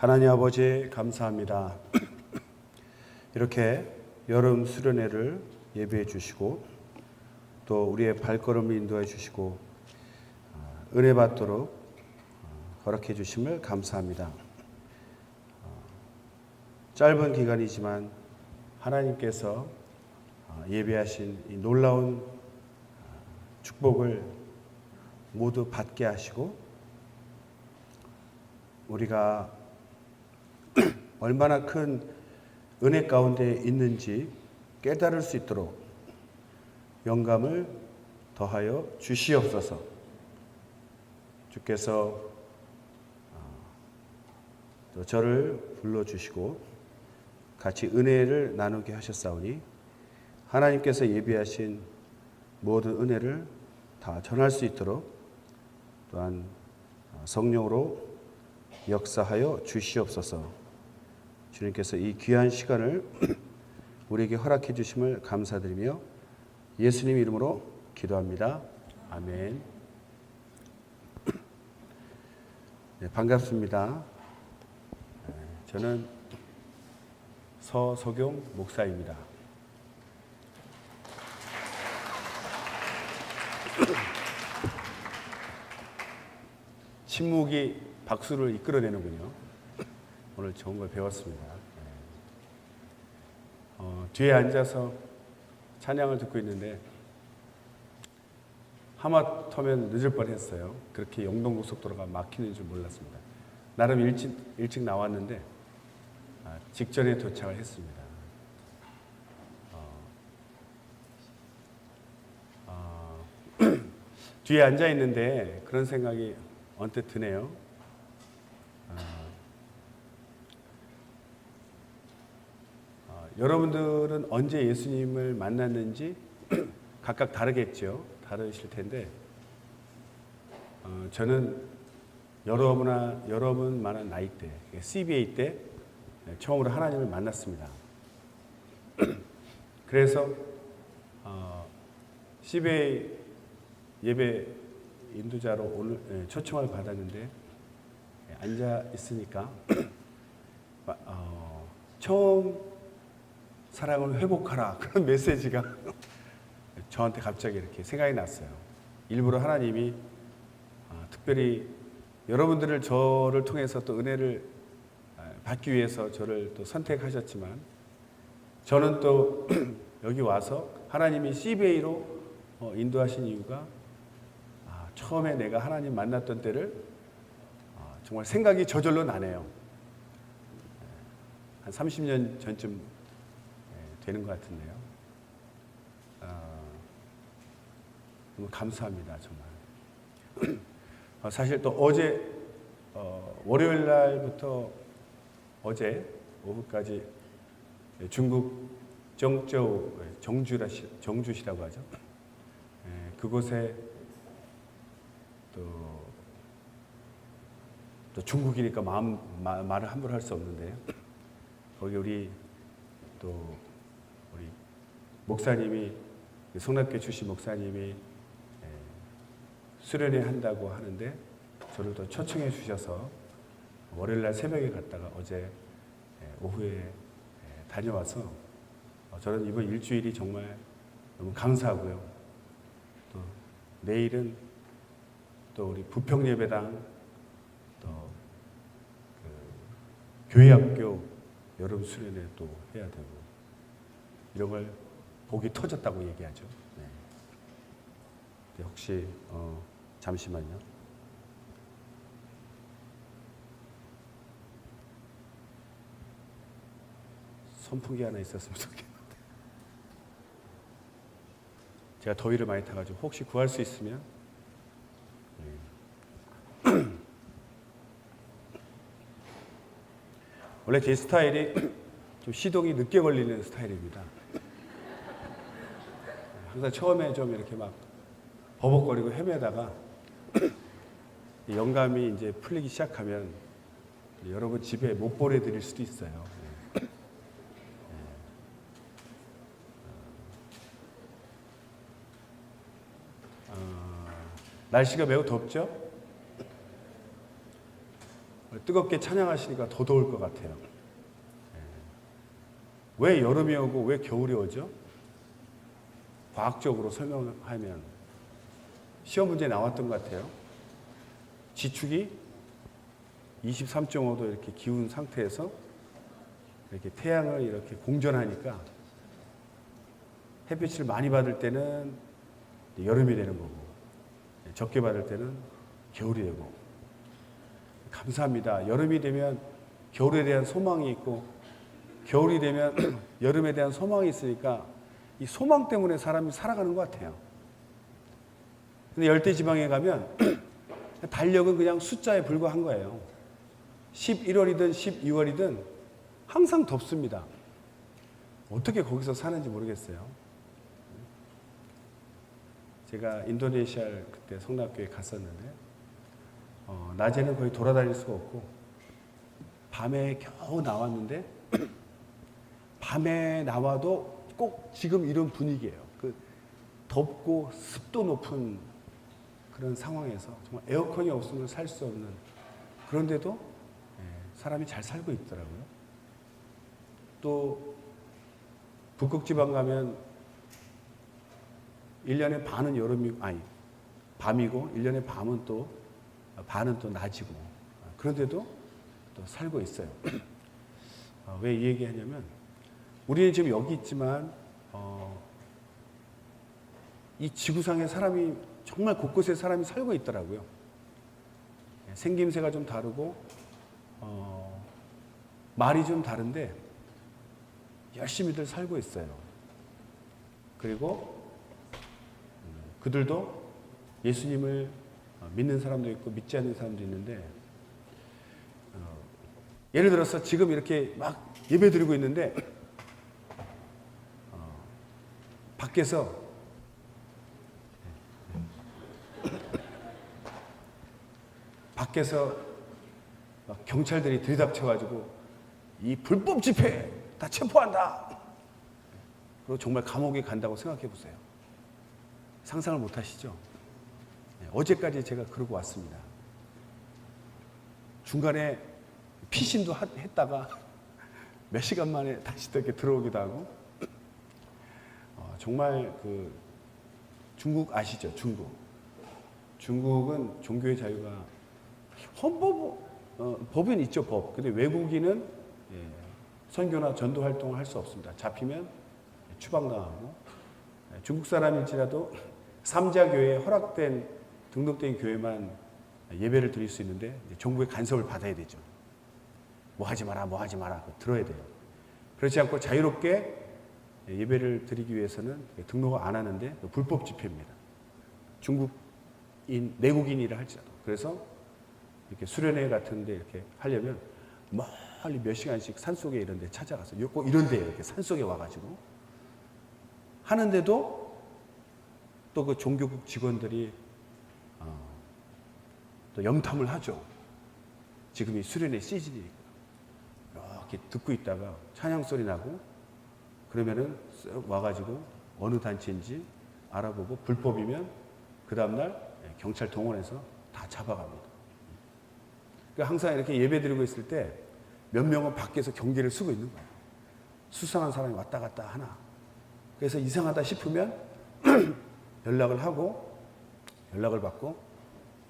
하나님 아버지 감사합니다. 이렇게 여름 수련회를 예배해 주시고 또 우리의 발걸음을 인도해 주시고 은혜 받도록 허락해 주심을 감사합니다. 짧은 기간이지만 하나님께서 예배하신 이 놀라운 축복을 모두 받게 하시고 우리가 얼마나 큰 은혜 가운데 있는지 깨달을 수 있도록 영감을 더하여 주시옵소서. 주께서 또 저를 불러주시고 같이 은혜를 나누게 하셨사오니 하나님께서 예비하신 모든 은혜를 다 전할 수 있도록 또한 성령으로 역사하여 주시옵소서. 주님께서 이 귀한 시간을 우리에게 허락해 주심을 감사드리며 예수님 이름으로 기도합니다. 아멘. 네, 반갑습니다. 저는 서석용 목사입니다. 침묵이 박수를 이끌어내는군요. 오늘 좋은 걸 배웠습니다. 뒤에 앉아서 찬양을 듣고 있는데 하마터면 늦을 뻔했어요. 그렇게 영동고속도로가 막히는 줄 몰랐습니다. 나름 일찍 나왔는데 직전에 도착을 했습니다. 뒤에 앉아 있는데 그런 생각이 언뜻 드네요. 여러분들은 언제 예수님을 만났는지 각각 다르겠죠. 다르실 텐데 저는 여러분만한 나이 때 CBA 때 처음으로 하나님을 만났습니다. 그래서 CBA 예배 인도자로 오늘 초청을 받았는데 앉아 있으니까 처음 사랑을 회복하라 그런 메시지가 저한테 갑자기 이렇게 생각이 났어요. 일부러 하나님이 특별히 여러분들을 저를 통해서 또 은혜를 받기 위해서 저를 또 선택하셨지만 저는 또 여기 와서 하나님이 CBA로 인도하신 이유가 처음에 내가 하나님 만났던 때를 정말 생각이 저절로 나네요. 한 30년 전쯤 되는 것 같은데요. 너무 감사합니다, 정말. 사실 또 어제 월요일 날부터 어제 오후까지 중국 정주시라고 하죠. 그곳에 또 중국이니까 말을 함부로 할 수 없는데요. 거기 우리 목사님이 성락교 출신 목사님이 수련회 한다고 하는데 저를 또 초청해 주셔서 월요일날 새벽에 갔다가 어제 오후에 다녀와서 저는 이번 일주일이 정말 너무 감사하고요. 또 내일은 또 우리 부평예배당 또 교회학교 여름 수련회 또 해야 되고 이런 걸 복이 터졌다고 얘기하죠. 네. 혹시 잠시만요. 선풍기 하나 있었으면 좋겠는데 제가 더위를 많이 타가지고 혹시 구할 수 있으면 원래 제 스타일이 좀 시동이 늦게 걸리는 스타일입니다. 항상 처음에 좀 이렇게 막 버벅거리고 헤매다가 영감이 이제 풀리기 시작하면 여러분 집에 못 보내드릴 수도 있어요. 날씨가 매우 덥죠? 뜨겁게 찬양하시니까 더 더울 것 같아요. 왜 여름이 오고 왜 겨울이 오죠? 과학적으로 설명하면 시험 문제에 나왔던 것 같아요. 지축이 23.5도 이렇게 기운 상태에서 이렇게 태양을 이렇게 공전하니까 햇빛을 많이 받을 때는 여름이 되는 거고 적게 받을 때는 겨울이 되고. 감사합니다. 여름이 되면 겨울에 대한 소망이 있고 겨울이 되면 여름에 대한 소망이 있으니까 이 소망 때문에 사람이 살아가는 것 같아요. 근데 열대지방에 가면 달력은 그냥 숫자에 불과한 거예요. 11월이든 12월이든 항상 덥습니다. 어떻게 거기서 사는지 모르겠어요. 제가 인도네시아 그때 성남교회 갔었는데 낮에는 거의 돌아다닐 수가 없고 밤에 겨우 나왔는데 밤에 나와도 꼭 지금 이런 분위기예요. 그 덥고 습도 높은 그런 상황에서 정말 에어컨이 없으면 살 수 없는, 그런데도 사람이 잘 살고 있더라고요. 또 북극 지방 가면 1년에 반은 밤이고 1년에 반은 또 낮이고, 그런데도 또 살고 있어요. 왜 이 얘기하냐면 우리는 지금 여기 있지만 이 지구상에 사람이 정말 곳곳에 사람이 살고 있더라고요. 생김새가 좀 다르고 말이 좀 다른데 열심히들 살고 있어요. 그리고 그들도 예수님을 믿는 사람도 있고 믿지 않는 사람도 있는데, 예를 들어서 지금 이렇게 막 예배 드리고 있는데 밖에서 막 경찰들이 들이닥쳐가지고 이 불법 집회 다 체포한다. 그리고 정말 감옥에 간다고 생각해 보세요. 상상을 못 하시죠? 어제까지 제가 그러고 왔습니다. 중간에 피신도 했다가 몇 시간 만에 다시 또 이렇게 들어오기도 하고, 정말 그 중국 아시죠? 중국은 종교의 자유가 법은 있죠, 법. 근데 외국인은 선교나 전도 활동을 할 수 없습니다. 잡히면 추방당하고, 중국 사람일지라도 삼자교회에 허락된 등록된 교회만 예배를 드릴 수 있는데 정부의 간섭을 받아야 되죠. 뭐 하지 마라 들어야 돼요. 그렇지 않고 자유롭게 예배를 드리기 위해서는 등록을 안 하는데 불법 집회입니다. 중국인 내국인이라 할지라도. 그래서 이렇게 수련회 같은 데 이렇게 하려면 멀리 몇 시간씩 산속에 이런 데 찾아가서 꼭 이런 데 이렇게 산속에 와가지고 하는데도 또 그 종교국 직원들이 또 염탐을 하죠. 지금 이 수련회 시즌이니까. 이렇게 듣고 있다가 찬양 소리 나고 그러면은 쓱 와가지고 어느 단체인지 알아보고 불법이면 그 다음날 경찰 동원해서 다 잡아갑니다. 그러니까 항상 이렇게 예배 드리고 있을 때 몇 명은 밖에서 경계를 쓰고 있는 거예요. 수상한 사람이 왔다 갔다 하나. 그래서 이상하다 싶으면 연락을 받고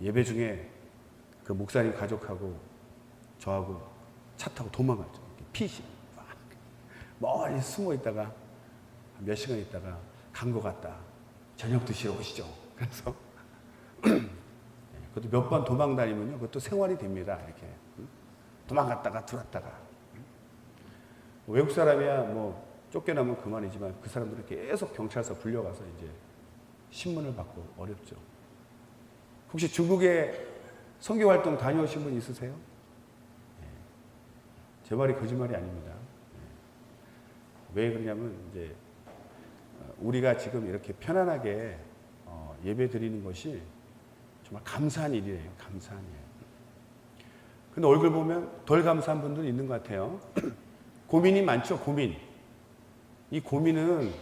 예배 중에 그 목사님 가족하고 저하고 차 타고 도망갔죠. 피신. 멀리 숨어 있다가 몇 시간 있다가 간 것 같다. 저녁 드시러 오시죠. 그래서 그것도 몇 번 도망 다니면요, 그것도 생활이 됩니다. 이렇게 도망갔다가 들어왔다가. 외국 사람이야 뭐 쫓겨나면 그만이지만 그 사람들은 계속 경찰서 불려가서 이제 신문을 받고 어렵죠. 혹시 중국에 선교 활동 다녀오신 분 있으세요? 제 말이 거짓말이 아닙니다. 왜 그러냐면 이제 우리가 지금 이렇게 편안하게 예배 드리는 것이 정말 감사한 일이에요. 감사한 일. 근데 얼굴 보면 덜 감사한 분들 있는 것 같아요. 고민이 많죠. 고민. 이 고민은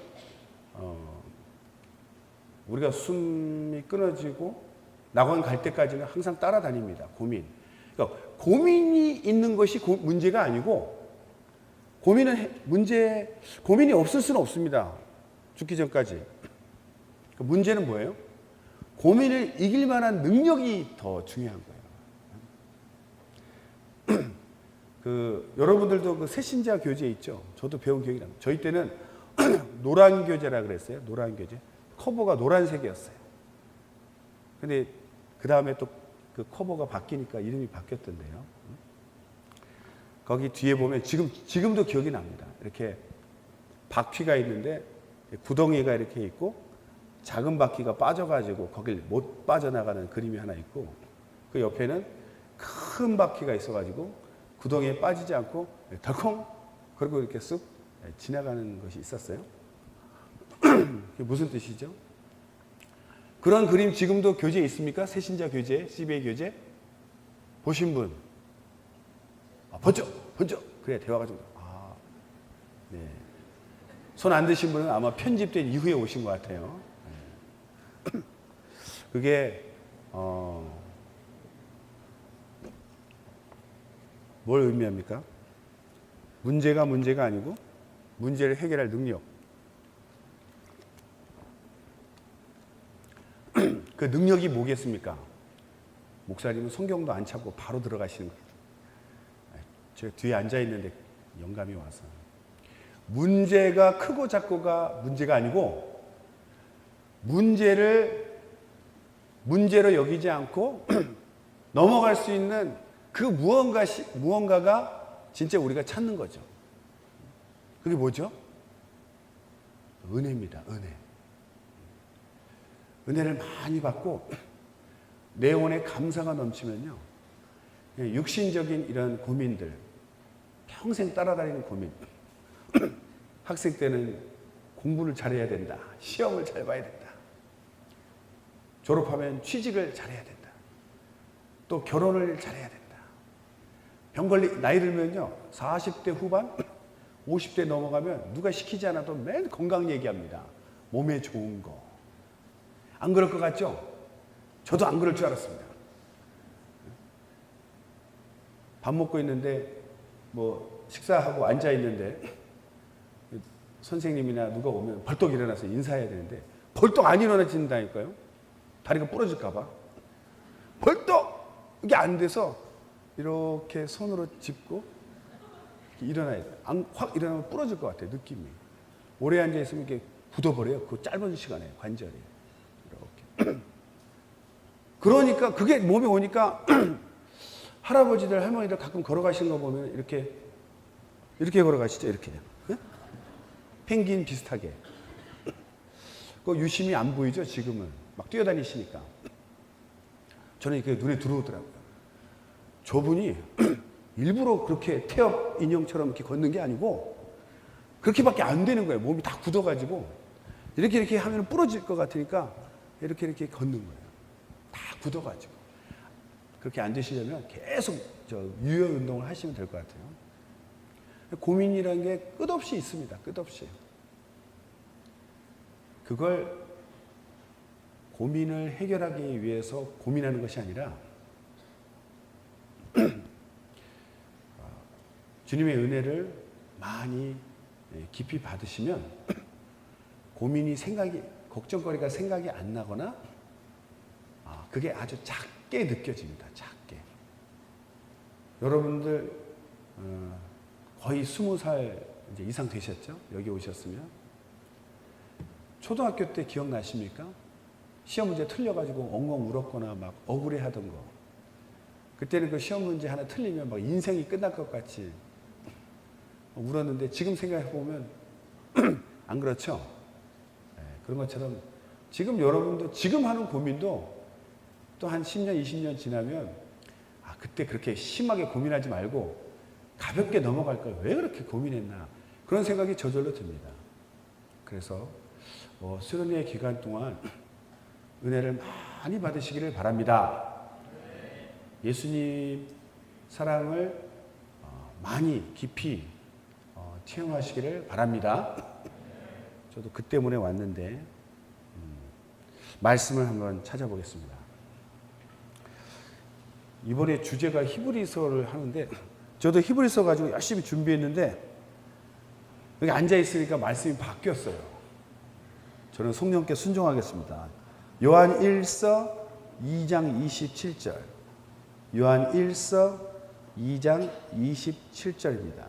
우리가 숨이 끊어지고 낙원 갈 때까지는 항상 따라다닙니다. 고민. 그러니까 고민이 있는 것이 문제가 아니고, 고민이 없을 수는 없습니다. 죽기 전까지. 문제는 뭐예요? 고민을 이길 만한 능력이 더 중요한 거예요. 여러분들도 그 새신자 교재 있죠? 저도 배운 기억이 납니다. 저희 때는 노란 교재라 그랬어요. 노란 교재. 커버가 노란색이었어요. 근데 그 다음에 또 그 커버가 바뀌니까 이름이 바뀌었던데요. 거기 뒤에 보면 지금도 기억이 납니다. 이렇게 바퀴가 있는데 구덩이가 이렇게 있고 작은 바퀴가 빠져가지고 거길 못 빠져나가는 그림이 하나 있고, 그 옆에는 큰 바퀴가 있어가지고 구덩이에 빠지지 않고 덜컹 그리고 이렇게 쑥 지나가는 것이 있었어요. 그게 무슨 뜻이죠? 그런 그림 지금도 교재에 있습니까? 새신자 교재, CBA 교재 보신 분? 번쩍 그래야 대화가 좀. 네. 손 안 드신 분은 아마 편집된 이후에 오신 것 같아요. 네. 그게 뭘 의미합니까? 문제가 아니고 문제를 해결할 능력. 그 능력이 뭐겠습니까? 목사님은 성경도 안 찾고 바로 들어가시는 거예요. 제가 뒤에 앉아 있는데 영감이 와서, 문제가 크고 작고가 문제가 아니고 문제로 여기지 않고 넘어갈 수 있는 그 무언가가 진짜 우리가 찾는 거죠. 그게 뭐죠? 은혜입니다. 은혜를 많이 받고 내 영혼에 감사가 넘치면요, 육신적인 이런 고민들, 평생 따라다니는 고민, 학생 때는 공부를 잘해야 된다, 시험을 잘 봐야 된다, 졸업하면 취직을 잘해야 된다, 또 결혼을 잘해야 된다. 나이 들면요, 40대 후반 50대 넘어가면 누가 시키지 않아도 맨 건강 얘기합니다. 몸에 좋은 거. 안 그럴 것 같죠? 저도 안 그럴 줄 알았습니다. 밥 먹고 있는데 식사하고 앉아 있는데 선생님이나 누가 오면 벌떡 일어나서 인사해야 되는데 벌떡 안 일어나진다니까요. 다리가 부러질까 봐. 벌떡 이게 안 돼서 이렇게 손으로 짚고 일어나야 돼요. 확 일어나면 부러질 것 같아요. 느낌이. 오래 앉아 있으면 이게 굳어버려요. 그 짧은 시간에 관절이. 이렇게. 그러니까 그게 몸에 오니까 할아버지들 할머니들 가끔 걸어가시는 거 보면 이렇게 걸어가시죠. 이렇게. 네? 펭귄 비슷하게. 그 유심히 안 보이죠. 지금은 막 뛰어다니시니까. 저는 이게 눈에 들어오더라고요. 저분이 일부러 그렇게 태엽 인형처럼 이렇게 걷는 게 아니고 그렇게밖에 안 되는 거예요. 몸이 다 굳어가지고 이렇게 하면 부러질 것 같으니까 이렇게 걷는 거예요. 다 굳어가지고. 그렇게 앉으시려면 계속 유연 운동을 하시면 될 것 같아요. 고민이라는 게 끝없이 있습니다. 끝없이. 그걸 고민을 해결하기 위해서 고민하는 것이 아니라 주님의 은혜를 많이 깊이 받으시면 걱정거리가 생각이 안 나거나 그게 아주 작게 느껴집니다. 작게. 여러분들 거의 20살 이상 되셨죠? 여기 오셨으면. 초등학교 때 기억나십니까? 시험 문제 틀려가지고 엉엉 울었거나 막 억울해하던 거. 그때는 그 시험 문제 하나 틀리면 막 인생이 끝날 것 같이 울었는데 지금 생각해보면 안 그렇죠? 네, 그런 것처럼 지금 여러분도 지금 하는 고민도 또 한 10년, 20년 지나면 그때 그렇게 심하게 고민하지 말고 가볍게 넘어갈 걸 왜 그렇게 고민했나 그런 생각이 저절로 듭니다. 그래서 수련회 기간 동안 은혜를 많이 받으시기를 바랍니다. 예수님 사랑을 많이 깊이 체험하시기를 바랍니다. 저도 그 때문에 왔는데 말씀을 한번 찾아보겠습니다. 이번에 주제가 히브리서를 하는데 저도 히브리서 가지고 열심히 준비했는데 여기 앉아 있으니까 말씀이 바뀌었어요. 저는 성령께 순종하겠습니다. 요한 1서 2장 27절. 요한 1서 2장 27절입니다.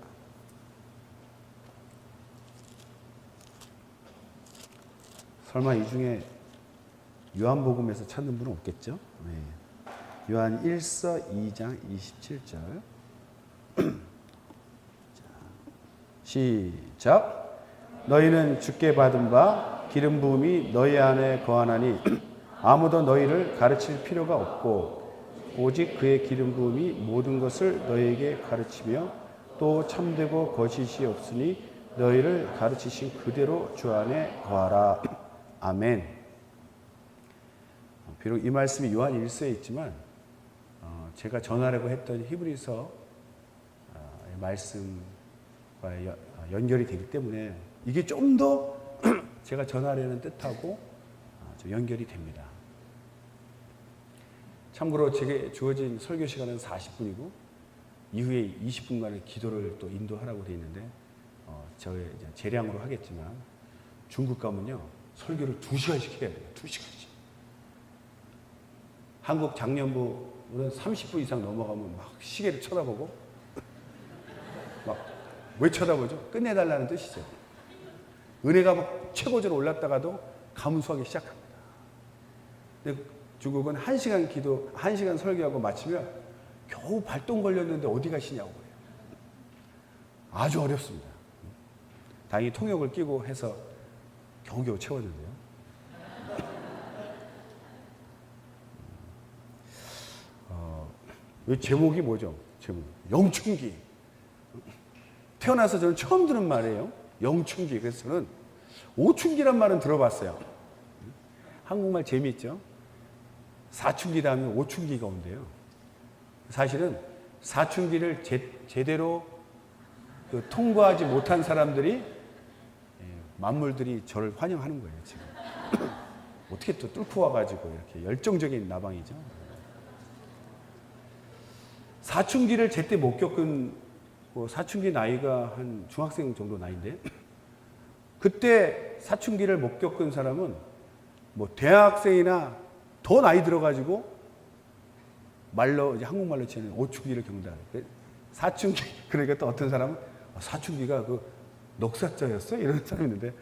설마 이 중에 요한복음에서 찾는 분은 없겠죠? 네. 요한 1서 2장 27절. 시작. 너희는 주께 받은 바 기름 부음이 너희 안에 거하나니 아무도 너희를 가르칠 필요가 없고 오직 그의 기름 부음이 모든 것을 너희에게 가르치며 또 참되고 거짓이 없으니 너희를 가르치신 그대로 주 안에 거하라. 아멘. 비록 이 말씀이 요한 1서에 있지만 제가 전하려고 했던 히브리서 말씀과 연결이 되기 때문에 이게 좀 더 제가 전하려는 뜻하고 연결이 됩니다. 참고로 제게 주어진 설교 시간은 40분이고 이후에 20분간의 기도를 또 인도하라고 되어 있는데 저의 재량으로 하겠지만 중국 가면요 설교를 2시간씩 해야 돼요. 2시간씩. 한국 장년부는 30분 이상 넘어가면 막 시계를 쳐다보고 막 왜 쳐다보죠? 끝내달라는 뜻이죠. 은혜가 막 최고조로 올랐다가도 감수하기 시작합니다. 근데 중국은 1시간 기도, 1시간 설교하고 마치면 겨우 발동 걸렸는데 어디 가시냐고 그래요. 아주 어렵습니다. 다행히 통역을 끼고 해서 겨우겨우 채웠는데요. 제목이 뭐죠? 제목. 영춘기. 태어나서 저는 처음 들은 말이에요. 영춘기. 그래서 저는 오춘기란 말은 들어봤어요. 한국말 재미있죠? 사춘기 다음에 오춘기가 온대요. 사실은 사춘기를 제대로 통과하지 못한 사람들이 만물들이 저를 환영하는 거예요. 지금. 어떻게 또 뚫고 와가지고 이렇게 열정적인 나방이죠. 사춘기를 제때 못 겪은 사춘기 나이가 한 중학생 정도 나이인데 그때 사춘기를 못 겪은 사람은 뭐 대학생이나 더 나이 들어가지고 말로 이제 한국말로 치는 오춘기를 겪는다. 사춘기 그러니까 또 어떤 사람은 사춘기가 그 넉사자였어 이런 사람이 있는데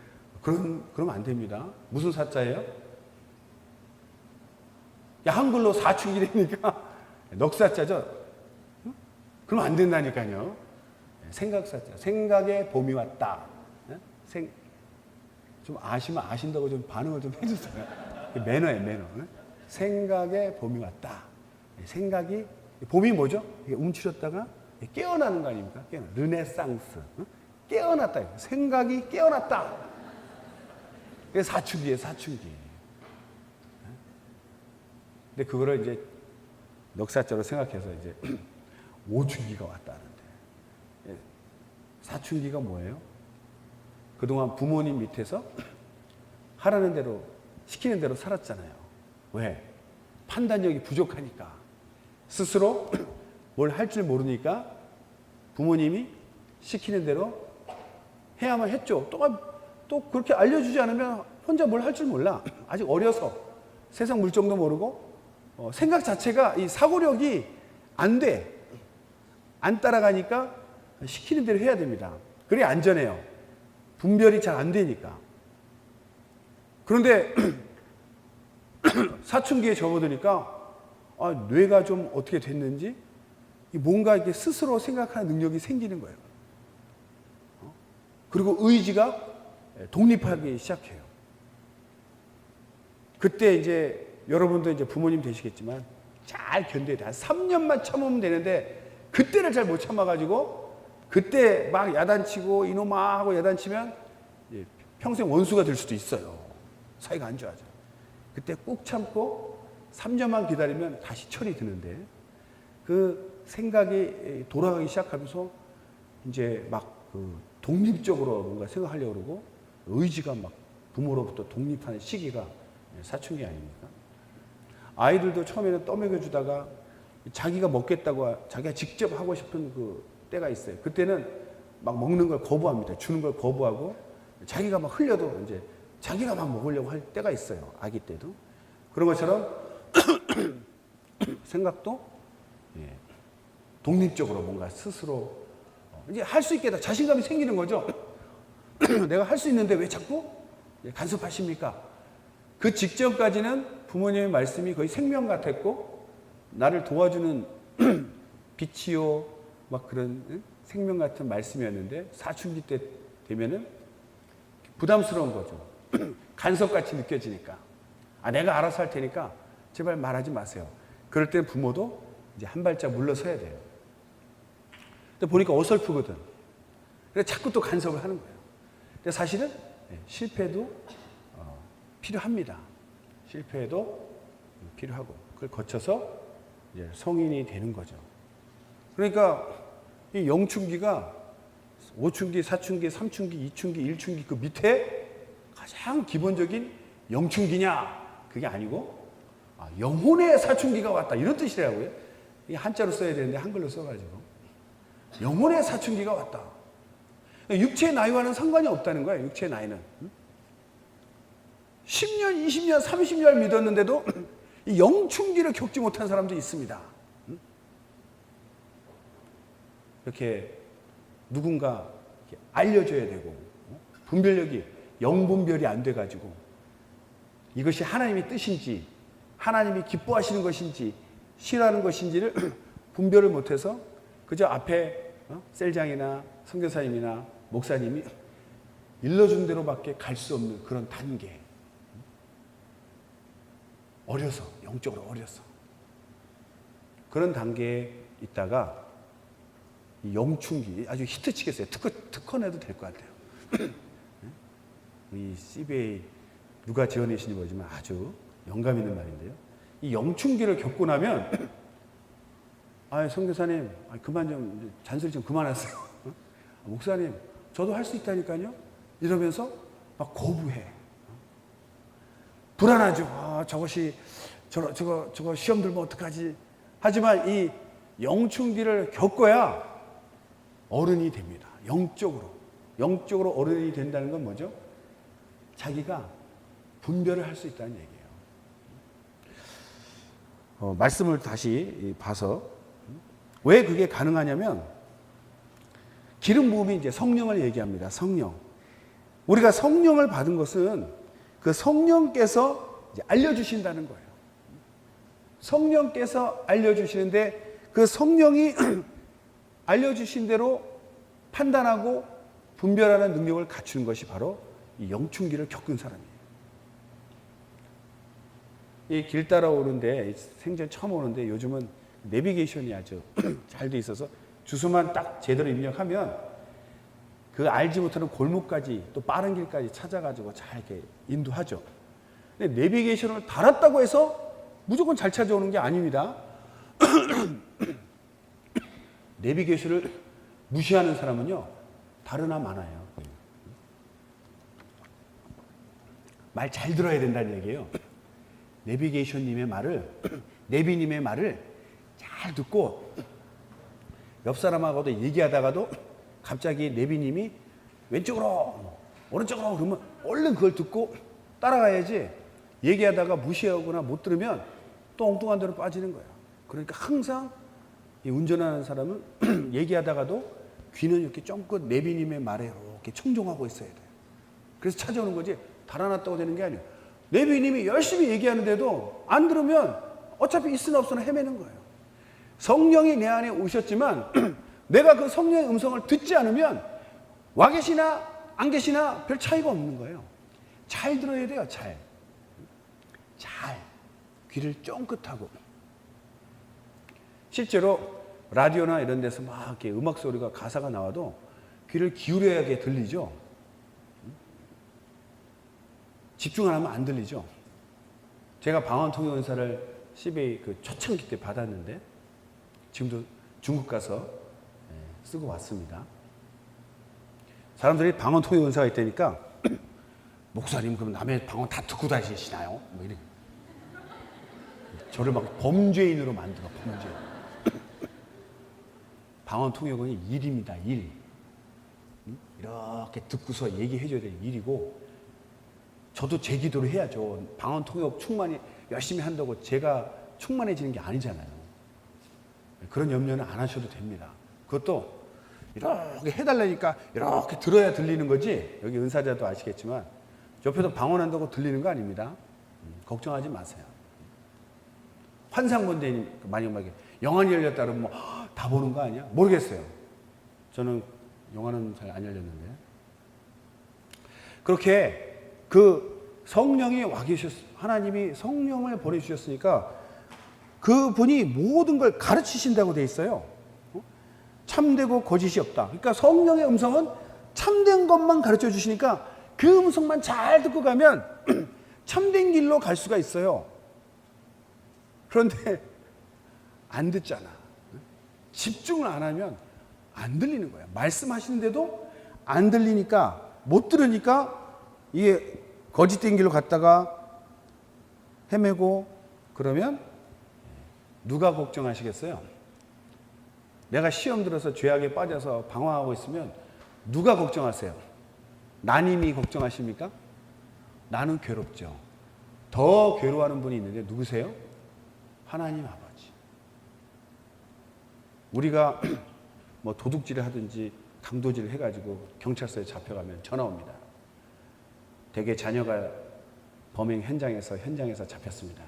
그러면 안 됩니다. 무슨 사자예요? 야, 한글로 사춘기 되니까 넉사자죠. 그럼 안 된다니까요. 생각사자. 생각에 봄이 왔다. 좀 아시면 아신다고 좀 반응을 좀 해주세요. 매너예요, 매너. 생각에 봄이 왔다. 생각이, 봄이 뭐죠? 움츠렸다가 깨어나는 거 아닙니까? 르네상스. 깨어났다. 생각이 깨어났다. 그게 사춘기예요, 사춘기. 근데 그거를 이제 넉사자로 생각해서 이제 오춘기가 왔다는데. 사춘기가 뭐예요? 그동안 부모님 밑에서 하라는 대로, 시키는 대로 살았잖아요. 왜? 판단력이 부족하니까. 스스로 뭘 할 줄 모르니까 부모님이 시키는 대로 해야만 했죠. 또 그렇게 알려주지 않으면 혼자 뭘 할 줄 몰라. 아직 어려서 세상 물정도 모르고 생각 자체가 이 사고력이 안 돼. 안 따라가니까 시키는 대로 해야 됩니다. 그래 안전해요. 분별이 잘 안 되니까. 그런데 사춘기에 접어드니까 뇌가 좀 어떻게 됐는지 뭔가 이렇게 스스로 생각하는 능력이 생기는 거예요. 그리고 의지가 독립하기 시작해요. 그때 이제 여러분도 이제 부모님 되시겠지만 잘 견뎌야 돼. 한 3년만 참으면 되는데 그때를 잘 못 참아가지고 그때 막 야단치고 이놈아 하고 야단치면 평생 원수가 될 수도 있어요. 사이가 안 좋아져. 그때 꾹 참고 3년만 기다리면 다시 철이 드는데 그 생각이 돌아가기 시작하면서 이제 막 그 독립적으로 뭔가 생각하려고 그러고 의지가 막 부모로부터 독립하는 시기가 사춘기 아닙니까? 아이들도 처음에는 떠먹여주다가 자기가 먹겠다고 자기가 직접 하고 싶은 그 때가 있어요. 그때는 막 먹는 걸 거부합니다. 주는 걸 거부하고 자기가 막 흘려도 이제 자기가 막 먹으려고 할 때가 있어요. 아기 때도. 그런 것처럼 생각도 독립적으로 뭔가 스스로 이제 할 수 있게 자신감이 생기는 거죠. 내가 할 수 있는데 왜 자꾸 간섭하십니까? 그 직전까지는 부모님의 말씀이 거의 생명 같았고 나를 도와주는 빛이요 막 그런 생명 같은 말씀이었는데 사춘기 때 되면은 부담스러운 거죠. 간섭같이 느껴지니까. 내가 알아서 할 테니까 제발 말하지 마세요. 그럴 때 부모도 이제 한 발짝 물러서야 돼요. 근데 보니까 어설프거든. 그래서 자꾸 또 간섭을 하는 거예요. 근데 사실은 실패도 필요합니다. 실패도 필요하고 그걸 거쳐서 이제 성인이 되는 거죠. 그러니까 이 영춘기가 5춘기, 4춘기, 3춘기, 2춘기, 1춘기 그 밑에 가장 기본적인 영춘기냐? 그게 아니고 영혼의 사춘기가 왔다 이런 뜻이라고요. 이게 한자로 써야 되는데 한글로 써가지고 영혼의 사춘기가 왔다. 육체의 나이와는 상관이 없다는 거예요. 육체의 나이는 10년, 20년, 30년 믿었는데도 이 영춘기를 겪지 못한 사람도 있습니다. 이렇게 누군가 이렇게 알려줘야 되고 분별력이 영분별이 안 돼가지고 이것이 하나님의 뜻인지 하나님이 기뻐하시는 것인지 싫어하는 것인지를 분별을 못해서 그저 앞에 셀장이나 선교사님이나 목사님이 일러준 대로밖에 갈 수 없는 그런 단계. 어려서, 영적으로 어려서. 그런 단계에 있다가 이 영춘기, 아주 히트치겠어요. 특허 내도 될 것 같아요. 이 CBA 누가 지어내신지 모르지만 아주 영감 있는 말인데요. 이 영춘기를 겪고 나면 선교사님 그만 좀 잔소리 좀 그만하세요. 목사님 저도 할 수 있다니까요. 이러면서 막 거부해. 불안하죠. 저것이 저거 시험 들면 어떡하지? 하지만 이 영춘기를 겪어야 어른이 됩니다. 영적으로 어른이 된다는 건 뭐죠? 자기가 분별을 할 수 있다는 얘기예요. 말씀을 다시 봐서 왜 그게 가능하냐면 기름 부음이 이제 성령을 얘기합니다. 성령. 우리가 성령을 받은 것은 그 성령께서 이제 알려주신다는 거예요. 성령께서 알려주시는데 그 성령이 알려주신 대로 판단하고 분별하는 능력을 갖추는 것이 바로 이 영춘기를 겪은 사람이에요. 이 길 따라 오는데 생전 처음 오는데 요즘은 내비게이션이 아주 잘 돼 있어서 주소만 딱 제대로 입력하면 그 알지 못하는 골목까지 또 빠른 길까지 찾아가지고 잘 이렇게 인도하죠. 근데 내비게이션을 달았다고 해서 무조건 잘 찾아오는 게 아닙니다. 내비게이션을 무시하는 사람은요, 다르나 많아요. 말 잘 들어야 된다는 얘기예요. 내비게이션님의 말을, 내비님의 말을 잘 듣고 옆 사람하고도 얘기하다가도 갑자기 내비님이 왼쪽으로, 오른쪽으로 그러면 얼른 그걸 듣고 따라가야지 얘기하다가 무시하거나 못 들으면 또 엉뚱한 데로 빠지는 거예요. 그러니까 항상 이 운전하는 사람은 얘기하다가도 귀는 이렇게 쫑긋 내비님의 말에 이렇게 청종하고 있어야 돼요. 그래서 찾아오는 거지 달아났다고 되는 게 아니에요. 내비님이 열심히 얘기하는데도 안 들으면 어차피 있으나 없으나 헤매는 거예요. 성령이 내 안에 오셨지만 내가 그 성령의 음성을 듣지 않으면 와 계시나 안 계시나 별 차이가 없는 거예요. 잘 들어야 돼요. 잘 귀를 쫑긋하고. 실제로 라디오나 이런 데서 막 이렇게 음악 소리가 가사가 나와도 귀를 기울여야 들리죠. 집중 안 하면 안 들리죠. 제가 방언통역은사를 CBA 그 초창기 때 받았는데 지금도 중국 가서 쓰고 왔습니다. 사람들이 방언통역은사가 있다니까 목사님 그럼 남의 방언 다 듣고 다니시나요? 뭐 이래. 저를 막 범죄인으로 만들어. 범죄인. 방언 통역은 일입니다. 일. 이렇게 듣고서 얘기해 줘야 되는 일이고, 저도 제 기도를 해야죠. 방언 통역 충만히 열심히 한다고 제가 충만해지는 게 아니잖아요. 그런 염려는 안 하셔도 됩니다. 그것도 이렇게 해달라니까 이렇게 들어야 들리는 거지. 여기 은사자도 아시겠지만 옆에서 방언한다고 들리는 거 아닙니다. 걱정하지 마세요. 환상 본데 만약에 영안이 열렸다 그러면 뭐 다 보는 거 아니야? 모르겠어요. 저는 영안은 잘 안 열렸는데. 그렇게 그 성령이 와 하나님이 성령을 보내주셨으니까 그분이 모든 걸 가르치신다고 돼 있어요. 참되고 거짓이 없다. 그러니까 성령의 음성은 참된 것만 가르쳐 주시니까 그 음성만 잘 듣고 가면 참된 길로 갈 수가 있어요. 그런데 안 듣잖아. 집중을 안 하면 안 들리는 거야. 말씀하시는데도 안 들리니까, 못 들으니까 이게 거짓된 길로 갔다가 헤매고, 그러면 누가 걱정하시겠어요? 내가 시험 들어서 죄악에 빠져서 방황하고 있으면 누가 걱정하세요? 나님이 걱정하십니까? 나는 괴롭죠. 더 괴로워하는 분이 있는데 누구세요? 하나님 아버지. 우리가 뭐 도둑질을 하든지 강도질을 해가지고 경찰서에 잡혀가면 전화 옵니다. 대개 자녀가 범행 현장에서 잡혔습니다.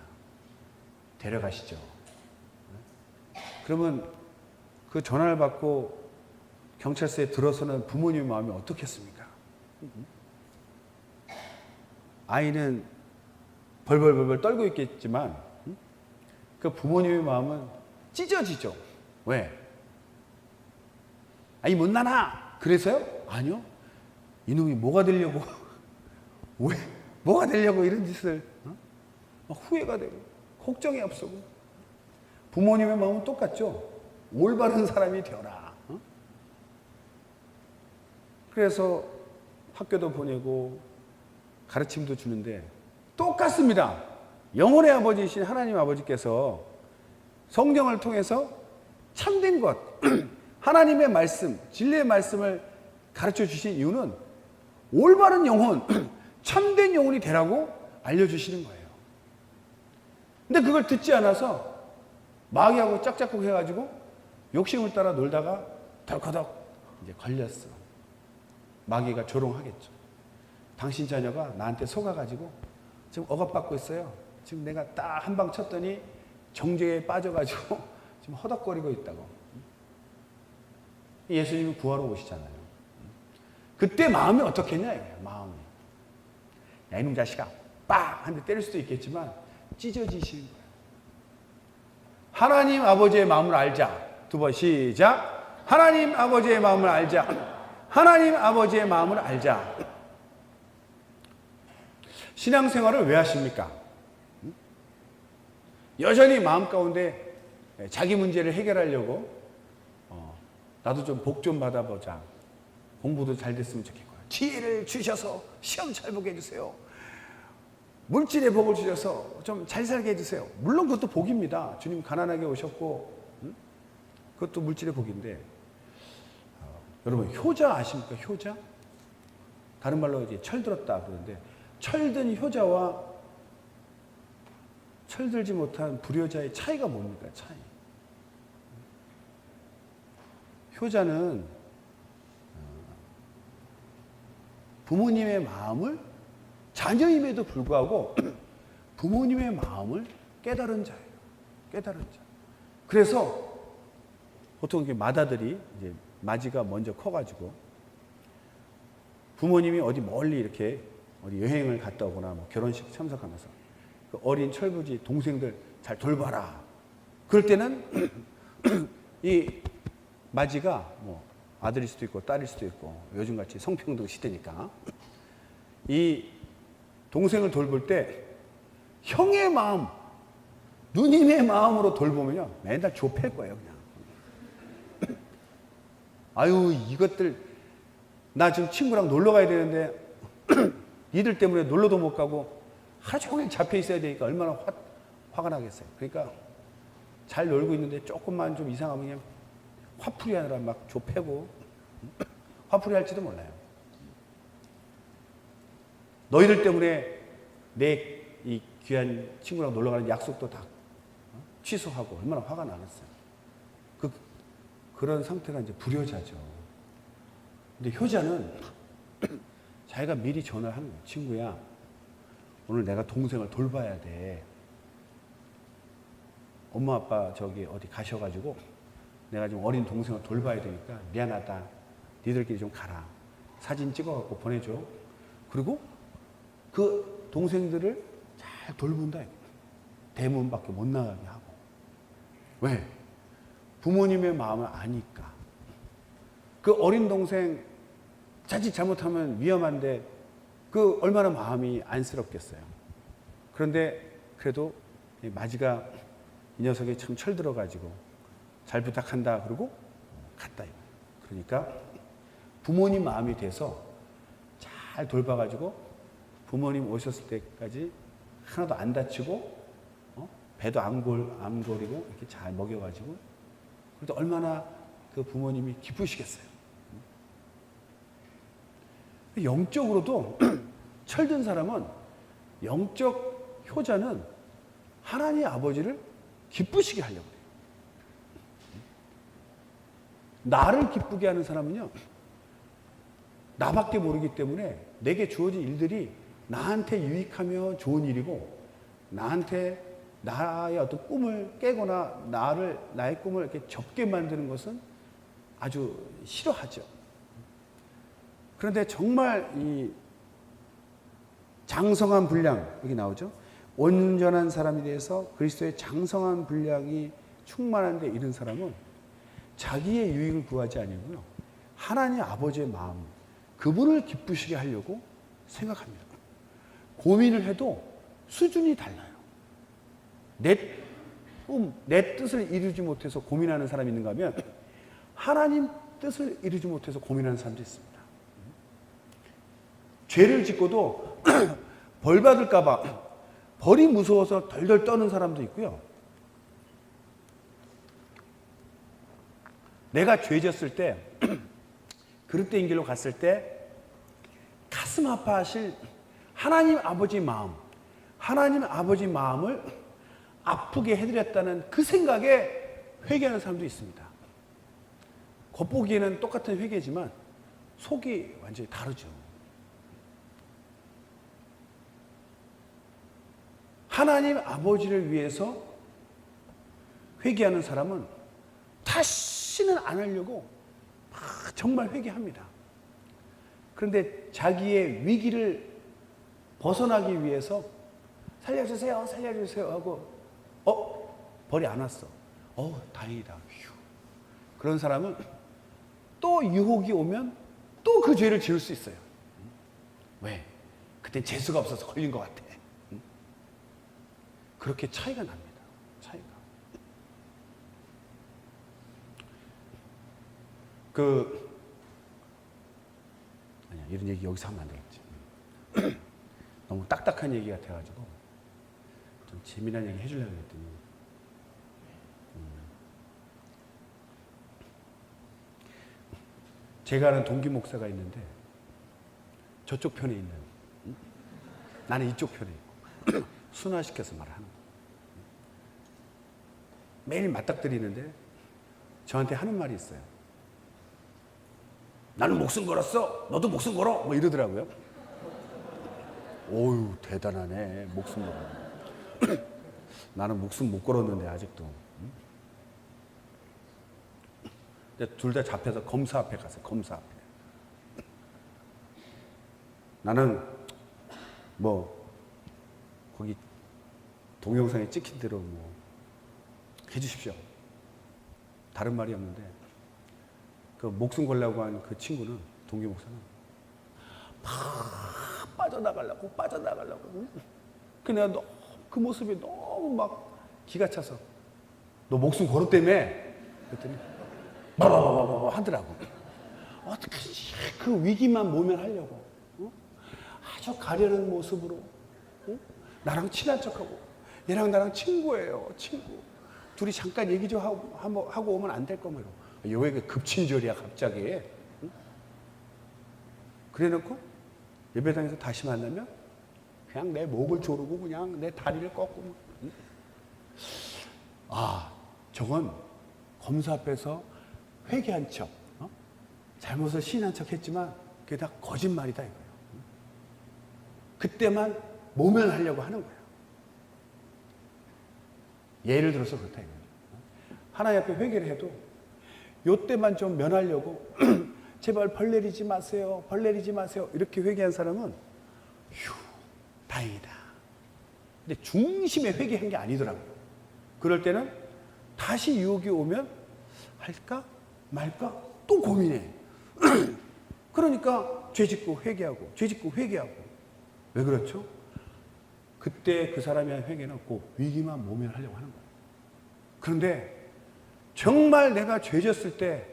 데려가시죠. 그러면 그 전화를 받고 경찰서에 들어서는 부모님의 마음이 어떻겠습니까? 아이는 벌벌벌벌 떨고 있겠지만 그 부모님의 마음은 찢어지죠. 왜? 아니 못나나 그래서요? 아니요. 이놈이 뭐가 되려고 왜 뭐가 되려고 이런 짓을 후회가 되고 걱정이 앞서고. 부모님의 마음은 똑같죠. 올바른 사람이 되어라. 그래서 학교도 보내고 가르침도 주는데 똑같습니다. 영혼의 아버지이신 하나님 아버지께서 성경을 통해서 참된 것, 하나님의 말씀, 진리의 말씀을 가르쳐 주신 이유는 올바른 영혼, 참된 영혼이 되라고 알려주시는 거예요. 근데 그걸 듣지 않아서 마귀하고 짝짝꿍 해가지고 욕심을 따라 놀다가 덜커덕 이제 걸렸어. 마귀가 조롱하겠죠. 당신 자녀가 나한테 속아가지고 지금 억압받고 있어요. 지금 내가 딱 한 방 쳤더니 정죄에 빠져가지고 지금 허덕거리고 있다고. 예수님이 구하러 오시잖아요. 그때 마음이 어떻겠냐 이거예요. 마음이. 야 이놈 자식아 빡! 한 대 때릴 수도 있겠지만 찢어지시는 거예요. 하나님 아버지의 마음을 알자. 두 번 시작. 하나님 아버지의 마음을 알자. 하나님 아버지의 마음을 알자. 신앙생활을 왜 하십니까? 여전히 마음 가운데 자기 문제를 해결하려고 나도 좀 복 좀 받아보자. 공부도 잘 됐으면 좋겠고요. 지혜를 주셔서 시험 잘 보게 해주세요. 물질의 복을 주셔서 좀 잘 살게 해주세요. 물론 그것도 복입니다. 주님 가난하게 오셨고 그것도 물질의 복인데 여러분 효자 아십니까? 효자? 다른 말로 이제 철들었다 그러는데 철든 효자와 철들지 못한 불효자의 차이가 뭡니까? 차이. 효자는 부모님의 마음을 자녀임에도 불구하고 부모님의 마음을 깨달은 자예요. 깨달은 자. 그래서 보통 이렇게 맏아들이 이제 맏이가 먼저 커가지고 부모님이 어디 멀리 이렇게 어디 여행을 갔다 오거나 뭐 결혼식 참석하면서 그 어린 철부지 동생들 잘 돌봐라. 그럴 때는 이 맏이가 뭐 아들일 수도 있고 딸일 수도 있고 요즘같이 성평등 시대니까 이 동생을 돌볼 때 형의 마음, 누님의 마음으로 돌보면요 맨날 좁힐 거예요 그냥. 아유 이것들 나 지금 친구랑 놀러 가야 되는데 니들 때문에 놀러도 못 가고 하루 종일 잡혀 있어야 되니까 얼마나 화가 나겠어요. 그러니까 잘 놀고 있는데 조금만 좀 이상하면 그냥 화풀이 하느라 막 좁혀고 화풀이 할지도 몰라요. 너희들 때문에 내 이 귀한 친구랑 놀러 가는 약속도 다 취소하고 얼마나 화가 나겠어요. 그런 상태가 이제 불효자죠. 근데 효자는 자기가 미리 전화를 하는 거예요. 친구야, 오늘 내가 동생을 돌봐야 돼. 엄마 아빠 저기 어디 가셔가지고 내가 좀 어린 동생을 돌봐야 되니까 미안하다. 니들끼리 좀 가라. 사진 찍어갖고 보내줘. 그리고 그 동생들을 잘 돌본다. 대문 밖에 못 나가게 하고. 왜? 부모님의 마음을 아니까. 그 어린 동생 자칫 잘못하면 위험한데 그 얼마나 마음이 안쓰럽겠어요. 그런데 그래도 마지가 이 녀석이 참 철들어가지고 잘 부탁한다 그러고 갔다. 그러니까 부모님 마음이 돼서 잘 돌봐가지고 부모님 오셨을 때까지 하나도 안 다치고 배도 안 고리고 이렇게 잘 먹여가지고 그래도 얼마나 그 부모님이 기쁘시겠어요. 영적으로도 철든 사람은 영적 효자는 하나님 아버지를 기쁘시게 하려고 해요. 나를 기쁘게 하는 사람은요, 나밖에 모르기 때문에 내게 주어진 일들이 나한테 유익하며 좋은 일이고, 나한테 나의 어떤 꿈을 깨거나 나의 꿈을 이렇게 접게 만드는 것은 아주 싫어하죠. 그런데 정말 이 장성한 분량, 여기 나오죠. 온전한 사람이 대해서 그리스도의 장성한 분량이 충만한 데 이른 사람은 자기의 유익을 구하지 아니고요, 하나님 아버지의 마음, 그분을 기쁘시게 하려고 생각합니다. 고민을 해도 수준이 달라요. 내 뜻을 이루지 못해서 고민하는 사람이 있는가 하면 하나님 뜻을 이루지 못해서 고민하는 사람도 있습니다. 죄를 짓고도 벌 받을까 봐 벌이 무서워서 덜덜 떠는 사람도 있고요. 내가 죄 졌을 때 그릇된 길로 갔을 때 가슴 아파하실 하나님 아버지 마음, 하나님 아버지 마음을 아프게 해드렸다는 그 생각에 회개하는 사람도 있습니다. 겉보기에는 똑같은 회개지만 속이 완전히 다르죠. 하나님 아버지를 위해서 회개하는 사람은 다시는 안 하려고 정말 회개합니다. 그런데 자기의 위기를 벗어나기 위해서 살려주세요, 살려주세요 하고 벌이 안 왔어. 다행이다. 휴. 그런 사람은 또 유혹이 오면 또 그 죄를 지을 수 있어요. 왜? 그때 재수가 없어서 걸린 것 같아. 그렇게 차이가 납니다. 차이가. 아니야, 이런 얘기 여기서 하면 안 되겠지. 너무 딱딱한 얘기 같아가지고 좀 재미난 얘기 해주려고 했더니 제가 아는 동기 목사가 있는데 저쪽 편에 있는, 나는 이쪽 편에 있고 순화시켜서 말하는 거예요. 매일 맞닥뜨리는데 저한테 하는 말이 있어요. 나는 목숨 걸었어, 너도 목숨 걸어, 뭐 이러더라고요. 오유, 대단하네. 목숨 걸어. 나는 목숨 못 걸었는데 아직도. 둘 다 잡혀서 검사 앞에 갔어요. 검사 앞에. 나는 뭐 거기 동영상에 찍힌 대로 뭐 해주십시오. 다른 말이 없는데 그 목숨 걸려고 한 그 친구는, 동기 목사는 막 빠져나가려고. 그 내가 그 모습이 너무 막 기가 차서 너 목숨 걸었다며? 그랬더니 바바바바바 하더라고. 어떻게 그 위기만 모면하려고 아주 가려는 모습으로 나랑 친한 척하고, 얘랑 나랑 친구예요, 친구. 둘이 잠깐 얘기 좀 하고 오면 안 될 거면 왜 급친절이야 갑자기. 응? 그래놓고 예배당에서 다시 만나면 그냥 내 목을 조르고 그냥 내 다리를 꺾고. 응? 저건 검사 앞에서 회개한 척, 잘못을 시인한 척 했지만 그게 다 거짓말이다 이거예요. 그때만 모면하려고 하는 거예요. 예를 들어서 그렇다 이거예요. 하나님 앞에 회개를 해도 요때만 좀 면하려고 제발 벌 내리지 마세요. 벌 내리지 마세요. 이렇게 회개한 사람은 휴, 다행이다. 근데 중심에 회개한 게 아니더라고요. 그럴 때는 다시 유혹이 오면 할까 말까 또 고민해. 그러니까 죄짓고 회개하고 죄짓고 회개하고. 왜 그렇죠? 그때 그 사람의 회개는 꼭 위기만 모면하려고 하는 거예요. 그런데 정말 내가 죄졌을 때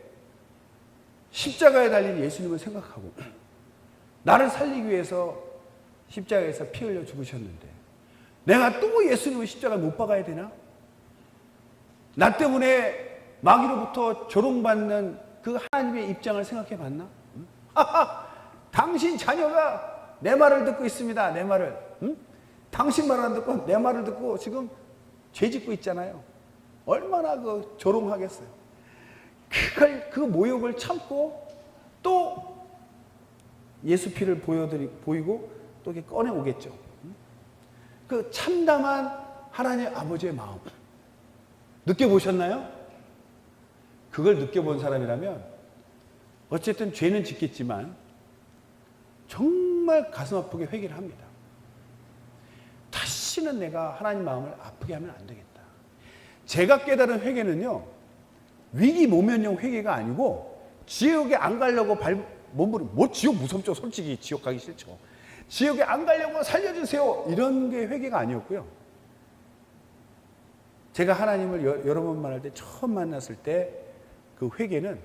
십자가에 달린 예수님을 생각하고 나를 살리기 위해서 십자가에서 피 흘려 죽으셨는데 내가 또 예수님을 십자가에 못 박아야 되나? 나 때문에 마귀로부터 조롱받는 그 하나님의 입장을 생각해 봤나? 당신 자녀가 내 말을 듣고 있습니다. 내 말을. 당신 말을 안 듣고 내 말을 듣고 지금 죄 짓고 있잖아요. 얼마나 그 조롱하겠어요. 그 모욕을 참고 또 예수 피를 보이고 또 이렇게 꺼내 오겠죠. 그 참담한 하나님 아버지의 마음. 느껴보셨나요? 그걸 느껴본 사람이라면 어쨌든 죄는 짓겠지만 정말 가슴 아프게 회개를 합니다. 다시는 내가 하나님 마음을 아프게 하면 안 되겠다. 제가 깨달은 회개는요, 위기 모면형 회개가 아니고 지옥에 안 가려고 몸부림, 지옥 무섭죠. 솔직히 지옥 가기 싫죠. 지옥에 안 가려고 살려주세요. 이런 게 회개가 아니었고요. 제가 하나님을 여러 번 만날 때 처음 만났을 때 그 회개는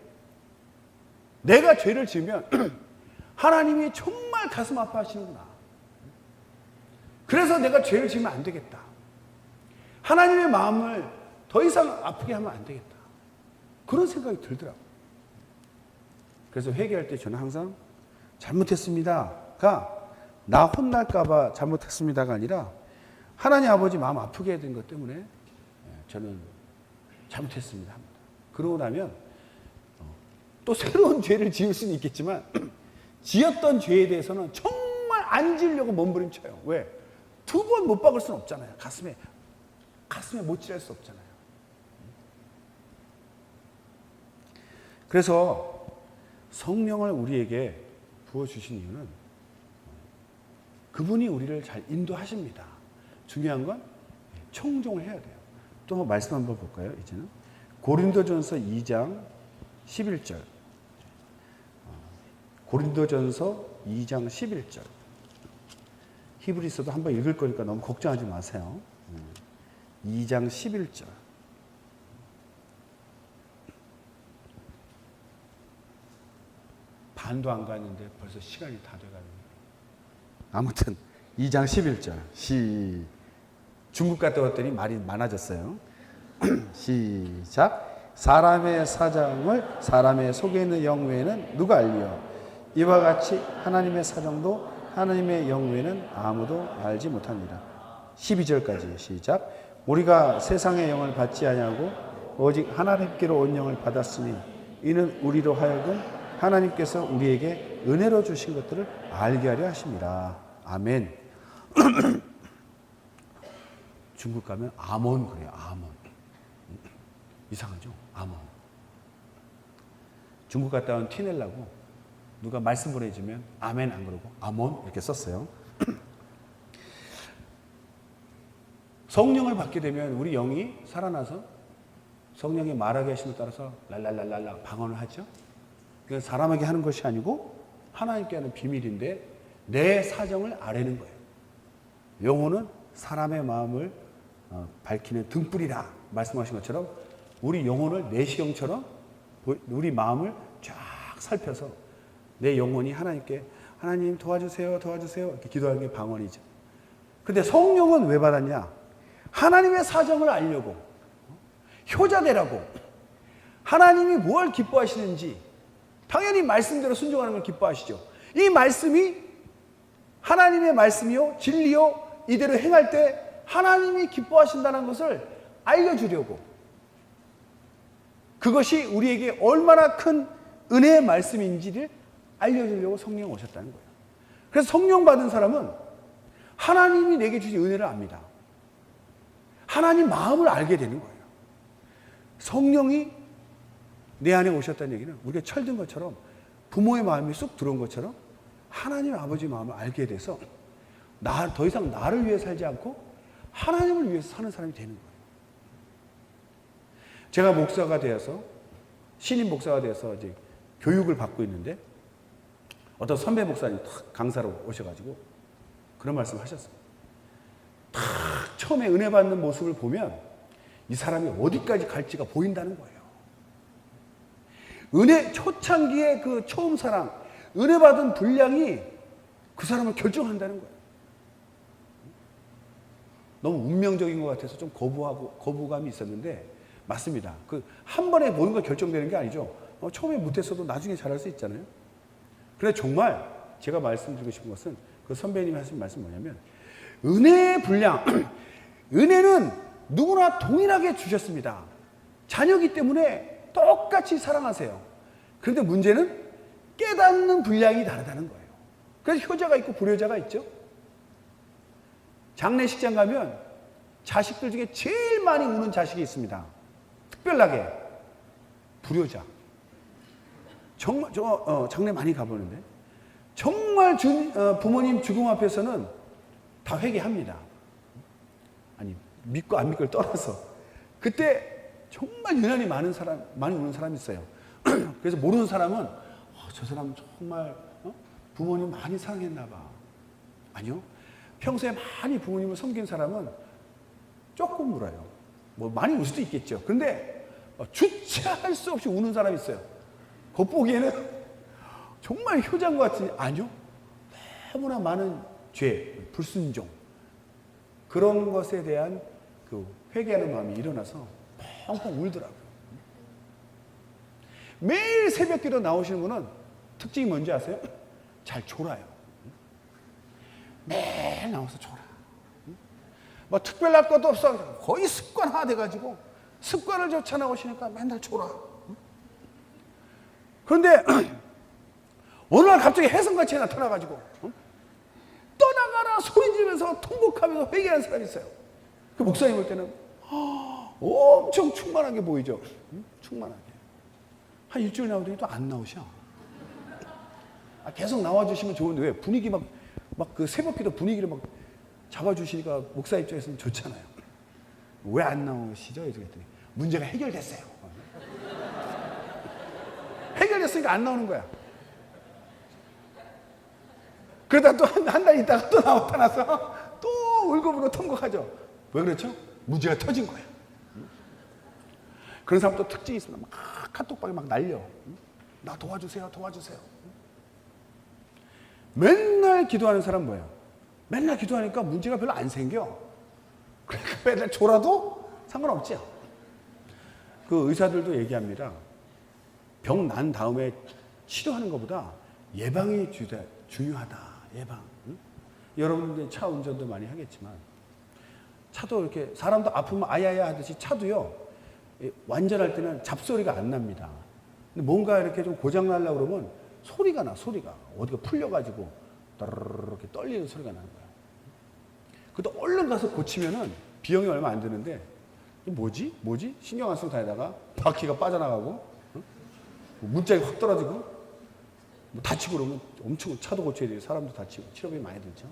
내가 죄를 지으면 하나님이 정말 가슴 아파하시는구나. 그래서 내가 죄를 지으면 안 되겠다. 하나님의 마음을 더 이상 아프게 하면 안 되겠다. 그런 생각이 들더라고요. 그래서 회개할 때 저는 항상 잘못했습니다가 나 혼날까봐 잘못했습니다가 아니라 하나님 아버지 마음 아프게 된 것 때문에 저는 잘못했습니다 합니다. 그러고 나면 또 새로운 죄를 지을 수는 있겠지만 지었던 죄에 대해서는 정말 안 지으려고 몸부림쳐요. 왜? 2번 못 박을 수는 없잖아요. 가슴에 못 칠할 수 없잖아요. 그래서 성령을 우리에게 부어주신 이유는 그분이 우리를 잘 인도하십니다. 중요한 건 청종을 해야 돼요. 또 말씀 한번 볼까요? 이제는 고린도전서 2장 11절. 고린도전서 2장 11절. 히브리서도 한번 읽을 거니까 너무 걱정하지 마세요. 2장 11절. 반도 안 갔는데 벌써 시간이 다 돼가는 거예요. 아무튼 2장 11절. 중국 갔다 왔더니 말이 많아졌어요. 시작. 사람의 사정을 사람의 속에 있는 영 외에는 누가 알리요? 이와 같이 하나님의 사정도 하나님의 영 외에는 아무도 알지 못합니다. 12절까지 시작. 우리가 세상의 영을 받지 아니하고 오직 하나님께로 온 영을 받았으니 이는 우리로 하여금 하나님께서 우리에게 은혜로 주신 것들을 알게 하려 하십니다. 아멘. 중국 가면 아몬 그래요. 아몬. 이상하죠? 아몬. 중국 갔다 온 티내려고 누가 말씀 보내주면 아멘 안 그러고 아몬 이렇게 썼어요. 성령을 받게 되면 우리 영이 살아나서 성령이 말하게 하심에 따라서 랄랄랄랄라 방언을 하죠. 그건 사람에게 하는 것이 아니고 하나님께 하는 비밀인데 내 사정을 아뢰는 거예요. 영혼은 사람의 마음을 밝히는 등불이라 말씀하신 것처럼 우리 영혼을 내시경처럼 우리 마음을 쫙 살펴서 내 영혼이 하나님께 하나님 도와주세요 도와주세요 이렇게 기도하는 게 방언이죠. 근데 성령은 왜 받았냐? 하나님의 사정을 알려고 효자되라고 하나님이 뭘 기뻐하시는지 당연히 말씀대로 순종하는 걸 기뻐하시죠. 이 말씀이 하나님의 말씀이요 진리요 이대로 행할 때 하나님이 기뻐하신다는 것을 알려주려고, 그것이 우리에게 얼마나 큰 은혜의 말씀인지를 알려주려고 성령이 오셨다는 거예요. 그래서 성령 받은 사람은 하나님이 내게 주신 은혜를 압니다. 하나님 마음을 알게 되는 거예요. 성령이 내 안에 오셨다는 얘기는 우리가 철든 것처럼, 부모의 마음이 쑥 들어온 것처럼 하나님 아버지 마음을 알게 돼서 더 이상 나를 위해 살지 않고 하나님을 위해서 사는 사람이 되는 거예요. 제가 목사가 되어서, 신임 목사가 되어서 이제 교육을 받고 있는데 어떤 선배 목사님이 탁 강사로 오셔가지고 그런 말씀을 하셨어요. 탁 처음에 은혜 받는 모습을 보면 이 사람이 어디까지 갈지가 보인다는 거예요. 은혜 초창기의 그 처음 사랑, 은혜 받은 분량이 그 사람을 결정한다는 거예요. 너무 운명적인 것 같아서 좀 거부감이 있었는데 맞습니다. 그 한 번에 모든 걸 결정되는 게 아니죠. 처음에 못했어도 나중에 잘할 수 있잖아요. 그런데 정말 제가 말씀드리고 싶은 것은 그 선배님이 하신 말씀 뭐냐면, 은혜의 분량, 은혜는 누구나 동일하게 주셨습니다. 자녀이기 때문에 똑같이 사랑하세요. 그런데 문제는 깨닫는 분량이 다르다는 거예요. 그래서 효자가 있고 불효자가 있죠. 장례식장 가면 자식들 중에 제일 많이 우는 자식이 있습니다. 특별하게 불효자. 정말 장례 많이 가보는데 정말 부모님 죽음 앞에서는 다 회개합니다. 아니 믿고 안 믿고를 떠나서 그때 정말 유난히 많이 우는 사람이 있어요. 그래서 모르는 사람은 저 사람 정말 부모님 많이 사랑했나 봐. 아니요. 평소에 많이 부모님을 섬긴 사람은 조금 울어요. 뭐 많이 울 수도 있겠죠. 그런데 주체할 수 없이 우는 사람이 있어요. 겉보기에는 정말 효자인 것 같으니 아니요. 너무나 많은 죄, 불순종 그런 것에 대한 그 회개하는 마음이 일어나서 펑펑 울더라고요. 매일 새벽기도 나오시는 분은 특징이 뭔지 아세요? 잘 졸아요. 매일 나와서 졸아. 뭐 특별할 것도 없어. 거의 습관화 돼가지고 습관을 쫓아 나오시니까 맨날 졸아. 그런데 어느 날 갑자기 혜성같이 나타나가지고 떠나가라 소리 지르면서 통곡하면서 회개하는 사람이 있어요. 그 목사님 볼 때는 엄청 충만하게 보이죠. 충만하게. 한 일주일 나오더니 또 안 나오셔. 계속 나와주시면 좋은데 왜 분위기 막 그 새벽기도 분위기를 막 잡아주시니까 목사 입장에서는 좋잖아요. 왜 안 나오시죠? 그랬더니 문제가 해결됐어요. 해결됐으니까 안 나오는 거야. 그러다 또 한 달 있다가 또 나타나서 또 울고불고 통곡하죠. 왜 그렇죠? 문제가 터진 거야. 그런 사람 또 특징이 있습니다. 막 카톡방에 막 날려. 나 도와주세요, 도와주세요. 맨날 기도하는 사람 뭐예요? 맨날 기도하니까 문제가 별로 안 생겨. 그러니까 맨날 졸아도 상관없죠. 그 의사들도 얘기합니다. 병 난 다음에 치료하는 것보다 예방이 중요하다. 예방. 응? 여러분들 차 운전도 많이 하겠지만 차도 이렇게 사람도 아프면 아야야 하듯이 차도요. 완전할 때는 잡소리가 안 납니다. 근데 뭔가 이렇게 좀 고장 나려고 그러면 소리가 나. 소리가 어디가 풀려가지고 이렇게 떨리는 소리가 나는 거야. 그것도 얼른 가서 고치면은 비용이 얼마 안 드는데 뭐지? 신경 안 쓰고 다니다가 바퀴가 빠져나가고 문짝이 확 떨어지고 뭐 다치고 그러면 엄청 차도 고쳐야 돼요. 사람도 다치고 치료비 많이 들죠.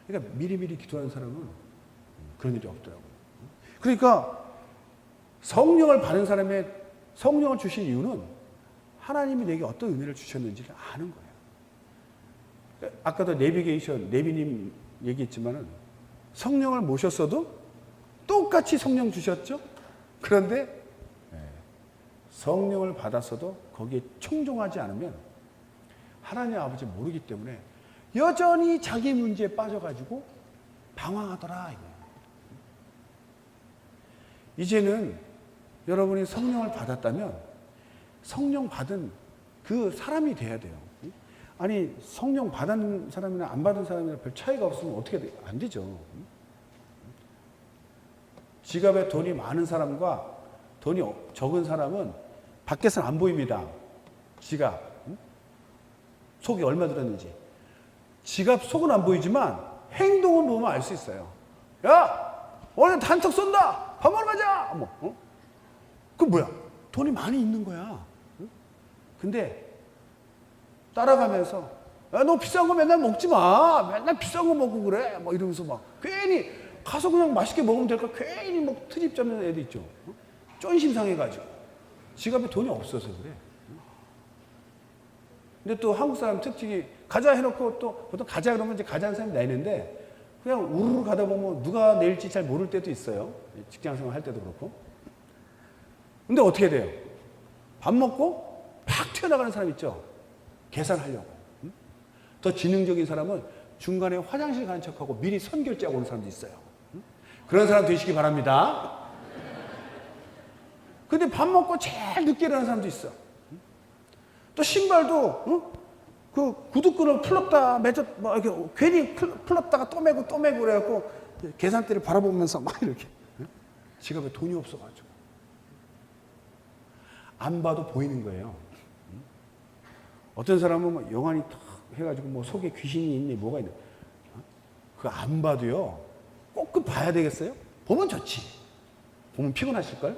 그러니까 미리미리 기도하는 사람은 그런 일이 없더라고요. 그러니까 성령을 받은 사람의 성령을 주신 이유는 하나님이 내게 어떤 은혜를 주셨는지를 아는 거예요. 아까도 네비님 얘기했지만은 성령을 모셨어도 똑같이 성령 주셨죠? 그런데 성령을 받았어도 거기에 청종하지 않으면 하나님 아버지 모르기 때문에 여전히 자기 문제에 빠져가지고 방황하더라. 이제는 여러분이 성령을 받았다면 성령 받은 그 사람이 돼야 돼요. 아니 성령 받은 사람이나 안 받은 사람이나 별 차이가 없으면 어떻게 돼? 안 되죠. 지갑에 돈이 많은 사람과 돈이 적은 사람은 밖에서는 안 보입니다. 지갑 속에 얼마 들었는지. 지갑 속은 안 보이지만 행동은 보면 알 수 있어요. 야 오늘 단톡 쏜다. 밥 먹으러 가자. 뭐, 그 뭐야? 돈이 많이 있는 거야. 근데 따라가면서 야, 너 비싼 거 맨날 먹지 마. 맨날 비싼 거 먹고 그래. 뭐 이러면서 막 괜히 가서 그냥 맛있게 먹으면 될까? 괜히 뭐 트집 잡는 애들 있죠. 쫀심 상해가지고 지갑에 돈이 없어서 그래. 근데 또 한국 사람 특징이 가자 해놓고 또 보통 가자 그러면 이제 가자는 사람이 나 있는데 그냥 우르르 가다 보면 누가 내릴지 잘 모를 때도 있어요. 직장 생활 할 때도 그렇고. 근데 어떻게 돼요? 밥 먹고 팍 튀어나가는 사람 있죠? 계산하려고. 더 지능적인 사람은 중간에 화장실 가는 척하고 미리 선결제하고 오는 사람도 있어요. 그런 사람 되시기 바랍니다. 근데 밥 먹고 제일 늦게 일어나는 사람도 있어. 또 신발도 그 구두끈을 풀었다 매졌 뭐 이렇게 괜히 풀었다가 또 매고 그래갖고 계산대를 바라보면서 막 이렇게 지갑에 돈이 없어가지고 안 봐도 보이는 거예요. 어떤 사람은 뭐 영안이 탁 해가지고 뭐 속에 귀신이 있니 뭐가 있니 그거 안 봐도요 꼭 그 봐야 되겠어요? 보면 좋지. 보면 피곤하실걸?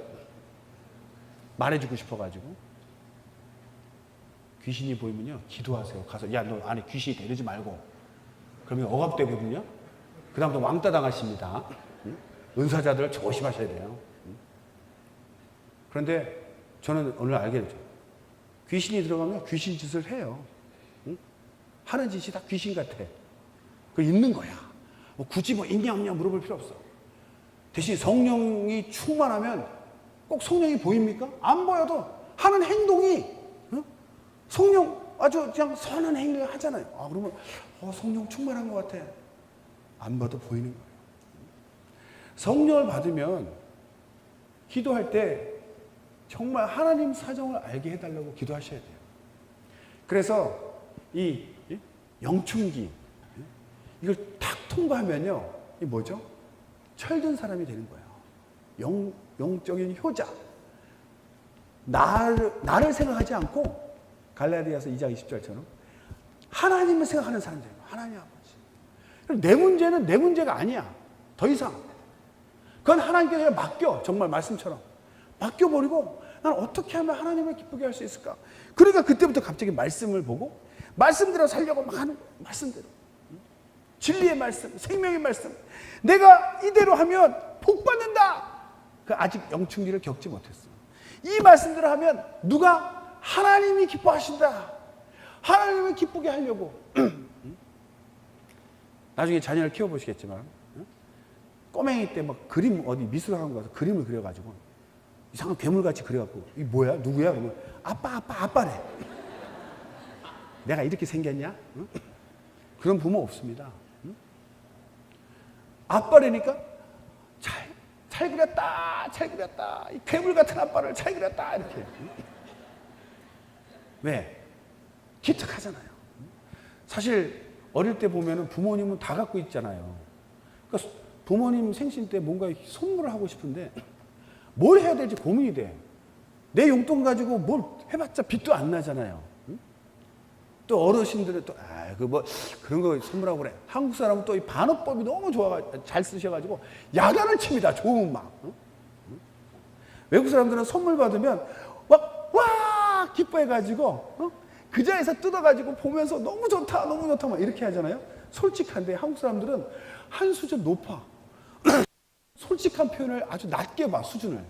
말해주고 싶어가지고 귀신이 보이면요 기도하세요. 가서 야 너 안에 귀신이 데리지 말고 그러면 억압되거든요. 그 다음부터 왕따 당하십니다. 은사자들 조심하셔야 돼요. 그런데 저는 오늘 알게 되죠. 귀신이 들어가면 귀신 짓을 해요. 하는 짓이 다 귀신 같아. 그 있는 거야. 뭐 굳이 뭐 있냐 없냐 물어볼 필요 없어. 대신 성령이 충만하면 꼭 성령이 보입니까? 안 보여도 하는 행동이 성령 아주 그냥 선한 행위를 하잖아요. 아 그러면 성령 충만한 것 같아. 안 봐도 보이는 거예요. 성령을 받으면 기도할 때 정말 하나님 사정을 알게 해달라고 기도하셔야 돼요. 그래서 이 영충기 이걸 탁 통과하면요 이 뭐죠? 철든 사람이 되는 거예요. 영적인 효자. 나를 생각하지 않고 갈라디아서 2장 20절처럼 하나님을 생각하는 사람들이에요. 하나님 아버지. 내 문제는 내 문제가 아니야. 더 이상. 그건 하나님께 그냥 맡겨. 정말 말씀처럼. 맡겨버리고 난 어떻게 하면 하나님을 기쁘게 할 수 있을까? 그러니까 그때부터 갑자기 말씀을 보고 말씀대로 살려고 막 하는 거예요. 말씀대로. 진리의 말씀, 생명의 말씀. 내가 이대로 하면 복 받는다. 그 아직 영충기를 겪지 못했어. 이 말씀대로 하면 누가 하나님이 기뻐하신다. 하나님을 기쁘게 하려고. 나중에 자녀를 키워보시겠지만 꼬맹이 때 막 그림 어디 미술학원 가서 그림을 그려가지고 이상한 괴물같이 그려갖고 이 뭐야? 누구야? 그러면 아빠래. 내가 이렇게 생겼냐? 응? 그런 부모 없습니다. 응? 아빠라니까 잘 그렸다. 이 괴물 같은 아빠를 잘 그렸다. 이렇게. 응? 왜? 기특하잖아요. 사실 어릴 때 보면은 부모님은 다 갖고 있잖아요. 그러니까 부모님 생신 때 뭔가 선물을 하고 싶은데 뭘 해야 될지 고민이 돼. 내 용돈 가지고 뭘 해봤자 빚도 안 나잖아요. 응? 또 어르신들은 또 그런 거 선물하고 그래. 한국 사람은 또 이 반어법이 너무 잘 쓰셔가지고 야단을 칩니다. 좋은 막. 응? 외국 사람들은 선물 받으면 와 기뻐해가지고 그 자리에서 뜯어가지고 보면서 너무 좋다 막 이렇게 하잖아요. 솔직한데 한국 사람들은 한 수준 높아. 솔직한 표현을 아주 낮게 봐, 수준을.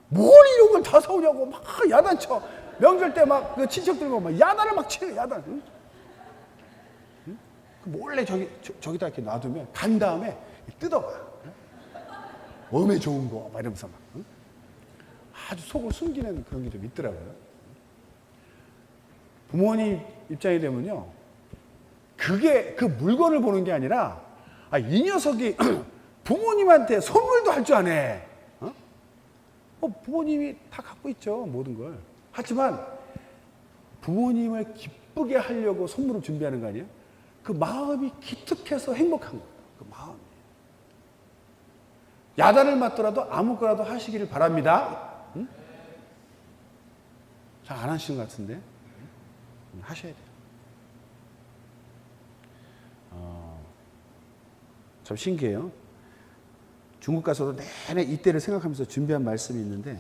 뭘 이런 걸 다 사오냐고 막 야단쳐. 명절 때 막 그 친척들과 막 야단을 막 치는 야단. 응? 몰래 저기다 이렇게 놔두면 간 다음에 뜯어봐. 몸에 좋은 거 막 이러면서 막. 응? 아주 속을 숨기는 그런 게 좀 있더라고요. 부모님 입장이 되면요. 그게 그 물건을 보는 게 아니라 이 녀석이 부모님한테 선물도 할 줄 아네. 부모님이 다 갖고 있죠, 모든 걸. 하지만 부모님을 기쁘게 하려고 선물을 준비하는 거 아니에요? 그 마음이 기특해서 행복한 거예요. 그 마음이. 야단을 맞더라도 아무거나도 하시기를 바랍니다. 응? 잘 안 하시는 것 같은데 하셔야 돼요. 참 신기해요. 중국 가서도 내내 이때를 생각하면서 준비한 말씀이 있는데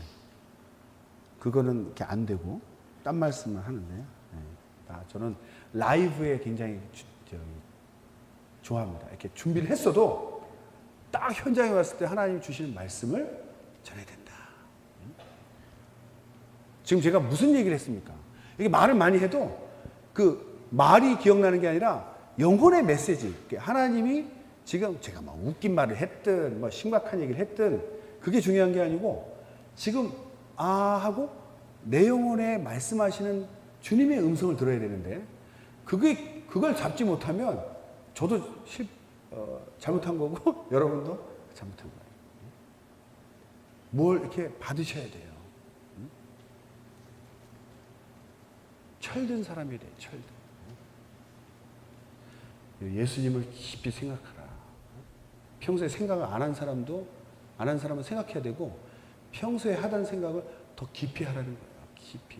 그거는 이렇게 안 되고 딴 말씀을 하는데요. 저는 라이브에 굉장히 좋아합니다. 이렇게 준비를 했어도 딱 현장에 왔을 때 하나님이 주시는 말씀을 전해야 된다. 지금 제가 무슨 얘기를 했습니까? 이게 말을 많이 해도 그 말이 기억나는 게 아니라 영혼의 메시지. 하나님이 지금 제가 막 웃긴 말을 했든 뭐 심각한 얘기를 했든 그게 중요한 게 아니고 지금 하고 내 영혼에 말씀하시는 주님의 음성을 들어야 되는데 그걸 잡지 못하면 저도 잘못한 거고 여러분도 잘못한 거예요. 뭘 이렇게 받으셔야 돼요. 철든 사람이 돼요. 철든. 예수님을 깊이 생각하라. 평소에 생각을 안 한 사람도 안 한 사람은 생각해야 되고 평소에 하던 생각을 더 깊이 하라는 거예요. 깊이.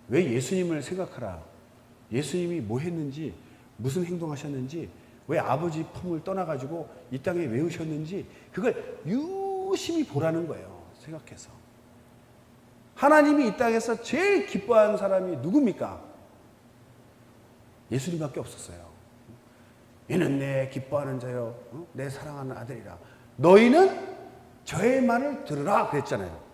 왜 예수님을 생각하라? 예수님이 뭐 했는지, 무슨 행동하셨는지, 왜 아버지 품을 떠나가지고 이 땅에 왜 오셨는지 그걸 유심히 보라는 거예요. 생각해서. 하나님이 이 땅에서 제일 기뻐하는 사람이 누굽니까? 예수님밖에 없었어요. 이는 내 기뻐하는 자요, 내 사랑하는 아들이라. 너희는 저의 말을 들으라 그랬잖아요.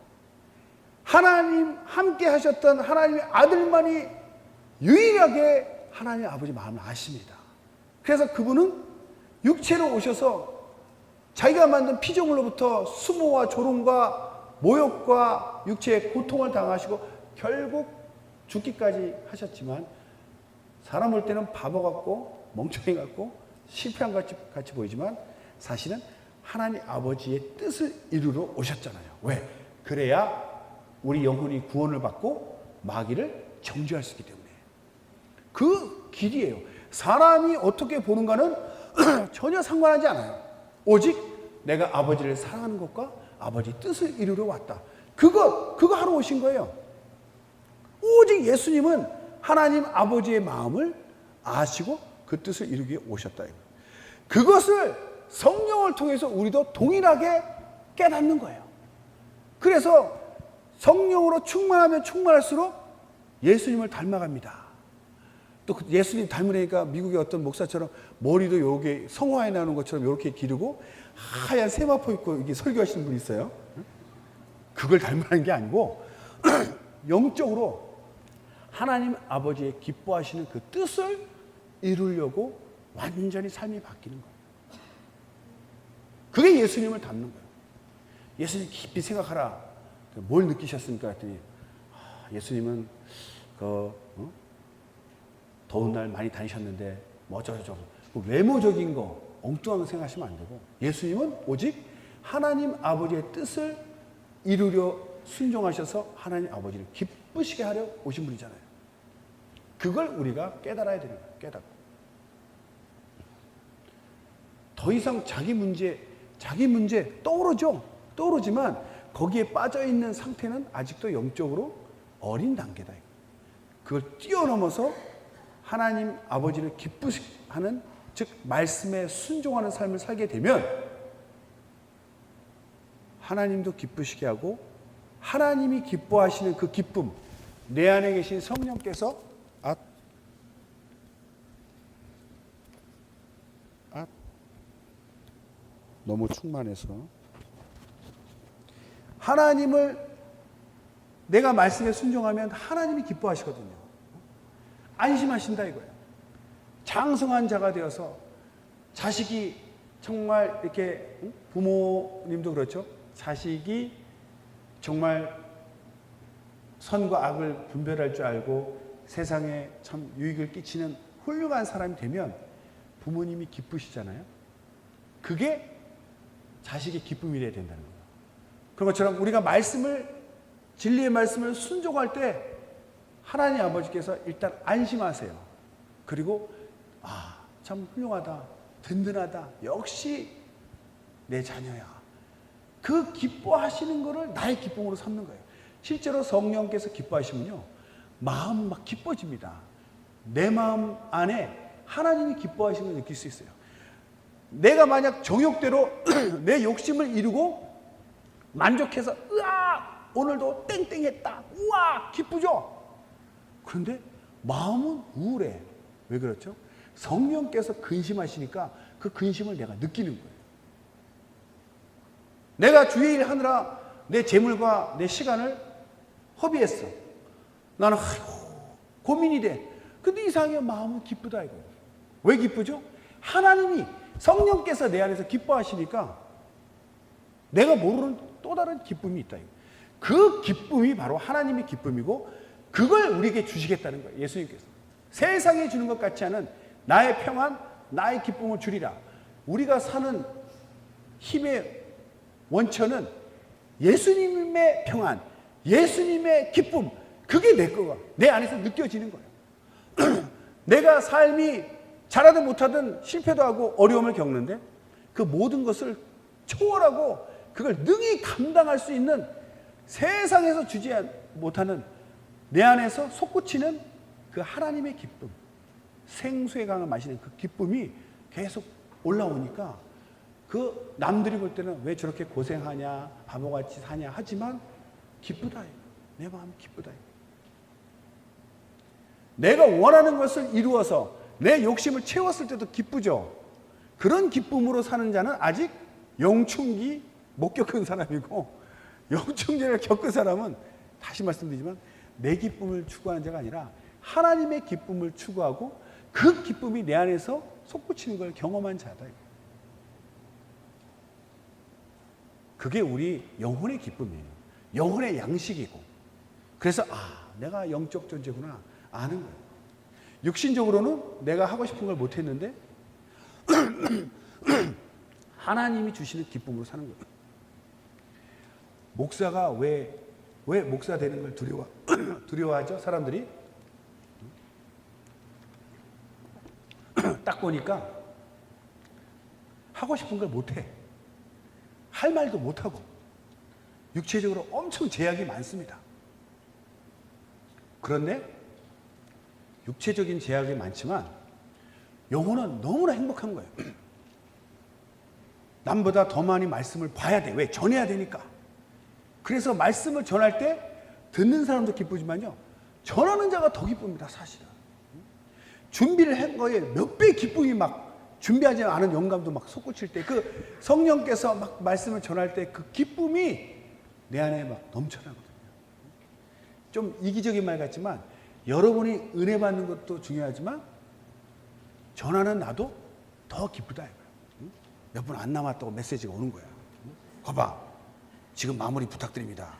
하나님 함께 하셨던 하나님의 아들만이 유일하게 하나님 아버지 마음을 아십니다. 그래서 그분은 육체로 오셔서 자기가 만든 피조물로부터 수모와 조롱과 모욕과 육체의 고통을 당하시고 결국 죽기까지 하셨지만 사람 볼 때는 바보 같고 멍청이 같고 실패한 것 같이 보이지만 사실은 하나님 아버지의 뜻을 이루러 오셨잖아요. 왜? 그래야 우리 영혼이 구원을 받고 마귀를 정죄할 수 있기 때문에. 그 길이에요. 사람이 어떻게 보는가는 전혀 상관하지 않아요. 오직 내가 아버지를 사랑하는 것과 아버지 뜻을 이루러 왔다. 그거 하러 오신 거예요. 오직 예수님은 하나님 아버지의 마음을 아시고 그 뜻을 이루기 위해 오셨다. 그것을 성령을 통해서 우리도 동일하게 깨닫는 거예요. 그래서 성령으로 충만하면 충만할수록 예수님을 닮아갑니다. 또 예수님 닮으니까 미국의 어떤 목사처럼 머리도 요게 성화에 나오는 것처럼 이렇게 기르고 하얀 세마포 입고 이게 설교하시는 분이 있어요. 그걸 닮으라는 게 아니고 영적으로 하나님 아버지의 기뻐하시는 그 뜻을 이루려고 완전히 삶이 바뀌는 거예요. 그게 예수님을 닮는 거예요. 예수님 깊이 생각하라. 뭘 느끼셨습니까? 했더니 예수님은 더운 날 많이 다니셨는데 뭐 어쩌고저쩌고 외모적인 거 엉뚱한 거 생각하시면 안 되고 예수님은 오직 하나님 아버지의 뜻을 이루려 순종하셔서 하나님 아버지를 기쁘시게 하려 오신 분이잖아요. 그걸 우리가 깨달아야 되는 거예요. 깨닫고 더 이상 자기 문제 떠오르지만 거기에 빠져있는 상태는 아직도 영적으로 어린 단계다. 그걸 뛰어넘어서 하나님 아버지를 기쁘시하는, 즉 말씀에 순종하는 삶을 살게 되면 하나님도 기쁘시게 하고 하나님이 기뻐하시는 그 기쁨, 내 안에 계신 성령께서 너무 충만해서 하나님을 내가 말씀에 순종하면 하나님이 기뻐하시거든요. 안심하신다 이거예요. 장성한 자가 되어서 자식이 정말 이렇게 부모님도 그렇죠. 자식이 정말 선과 악을 분별할 줄 알고 세상에 참 유익을 끼치는 훌륭한 사람이 되면 부모님이 기쁘시잖아요. 그게 자식의 기쁨이 돼야 된다는 거예요. 그런 것처럼 우리가 진리의 말씀을 순종할 때 하나님 아버지께서 일단 안심하세요. 그리고 참 훌륭하다, 든든하다, 역시 내 자녀야. 그 기뻐하시는 거를 나의 기쁨으로 삼는 거예요. 실제로 성령께서 기뻐하시면요, 마음 막 기뻐집니다. 내 마음 안에 하나님이 기뻐하시는 걸 느낄 수 있어요. 내가 만약 정욕대로 내 욕심을 이루고 만족해서 오늘도 땡땡했다, 우와 기쁘죠? 그런데 마음은 우울해. 왜 그렇죠? 성령께서 근심하시니까 그 근심을 내가 느끼는 거예요. 내가 주의 일 하느라 내 재물과 내 시간을 허비했어. 나는 고민이 돼. 근데 이상하게 마음은 기쁘다 이거예요. 왜 기쁘죠? 하나님이, 성령께서 내 안에서 기뻐하시니까 내가 모르는 또 다른 기쁨이 있다. 그 기쁨이 바로 하나님의 기쁨이고, 그걸 우리에게 주시겠다는 거예요. 예수님께서. 세상에 주는 것 같지 않은 나의 평안, 나의 기쁨을 주리라. 우리가 사는 힘의 원천은 예수님의 평안, 예수님의 기쁨, 그게 내 안에서 느껴지는 거예요. 내가 삶이 잘하든 못하든 실패도 하고 어려움을 겪는데 그 모든 것을 초월하고 그걸 능히 감당할 수 있는, 세상에서 주지 못하는 내 안에서 솟구치는 그 하나님의 기쁨, 생수의 강을 마시는 그 기쁨이 계속 올라오니까 그 남들이 볼 때는 왜 저렇게 고생하냐, 바보같이 사냐 하지만 기쁘다. 내 마음이 기쁘다. 내가 원하는 것을 이루어서 내 욕심을 채웠을 때도 기쁘죠. 그런 기쁨으로 사는 자는 아직 영충기 못 겪은 사람이고, 영충기를 겪은 사람은 다시 말씀드리지만 내 기쁨을 추구하는 자가 아니라 하나님의 기쁨을 추구하고 그 기쁨이 내 안에서 솟구치는 걸 경험한 자다. 그게 우리 영혼의 기쁨이에요. 영혼의 양식이고, 그래서 내가 영적 존재구나 아는 거예요. 육신적으로는 내가 하고 싶은 걸 못했는데 하나님이 주시는 기쁨으로 사는 거예요. 목사가 왜 목사 되는 걸 두려워하죠? 사람들이 딱 보니까 하고 싶은 걸 못해. 할 말도 못하고 육체적으로 엄청 제약이 많습니다. 그런데 육체적인 제약이 많지만 영혼은 너무나 행복한 거예요. 남보다 더 많이 말씀을 봐야 돼. 왜? 전해야 되니까. 그래서 말씀을 전할 때 듣는 사람도 기쁘지만요, 전하는 자가 더 기쁩니다. 사실은 준비를 한 거에 몇 배의 기쁨이 막, 준비하지 않은 영감도 막 솟구칠 때, 그 성령께서 막 말씀을 전할 때 그 기쁨이 내 안에 막 넘쳐나거든요. 좀 이기적인 말 같지만 여러분이 은혜 받는 것도 중요하지만 전하는 나도 더 기쁘다 이거야. 몇 분 안 남았다고 메시지가 오는 거야. 봐봐, 지금 마무리 부탁드립니다.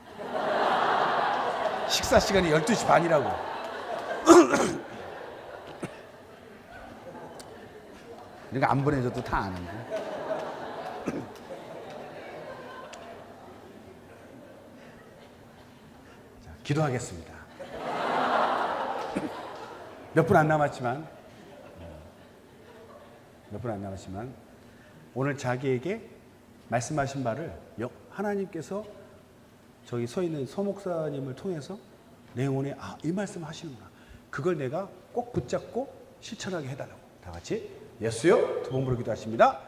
식사 시간이 12시 반이라고. 그러니까 안 보내줘도 다 아는데. 자, 기도하겠습니다. 몇 분 안 남았지만 오늘 자기에게 말씀하신 바를 하나님께서 저기 서 있는 서 목사님을 통해서 내 영혼에 이 말씀 하시는구나. 그걸 내가 꼭 붙잡고 실천하게 해달라고. 다 같이 예수여 두 번 부르기도 하십니다.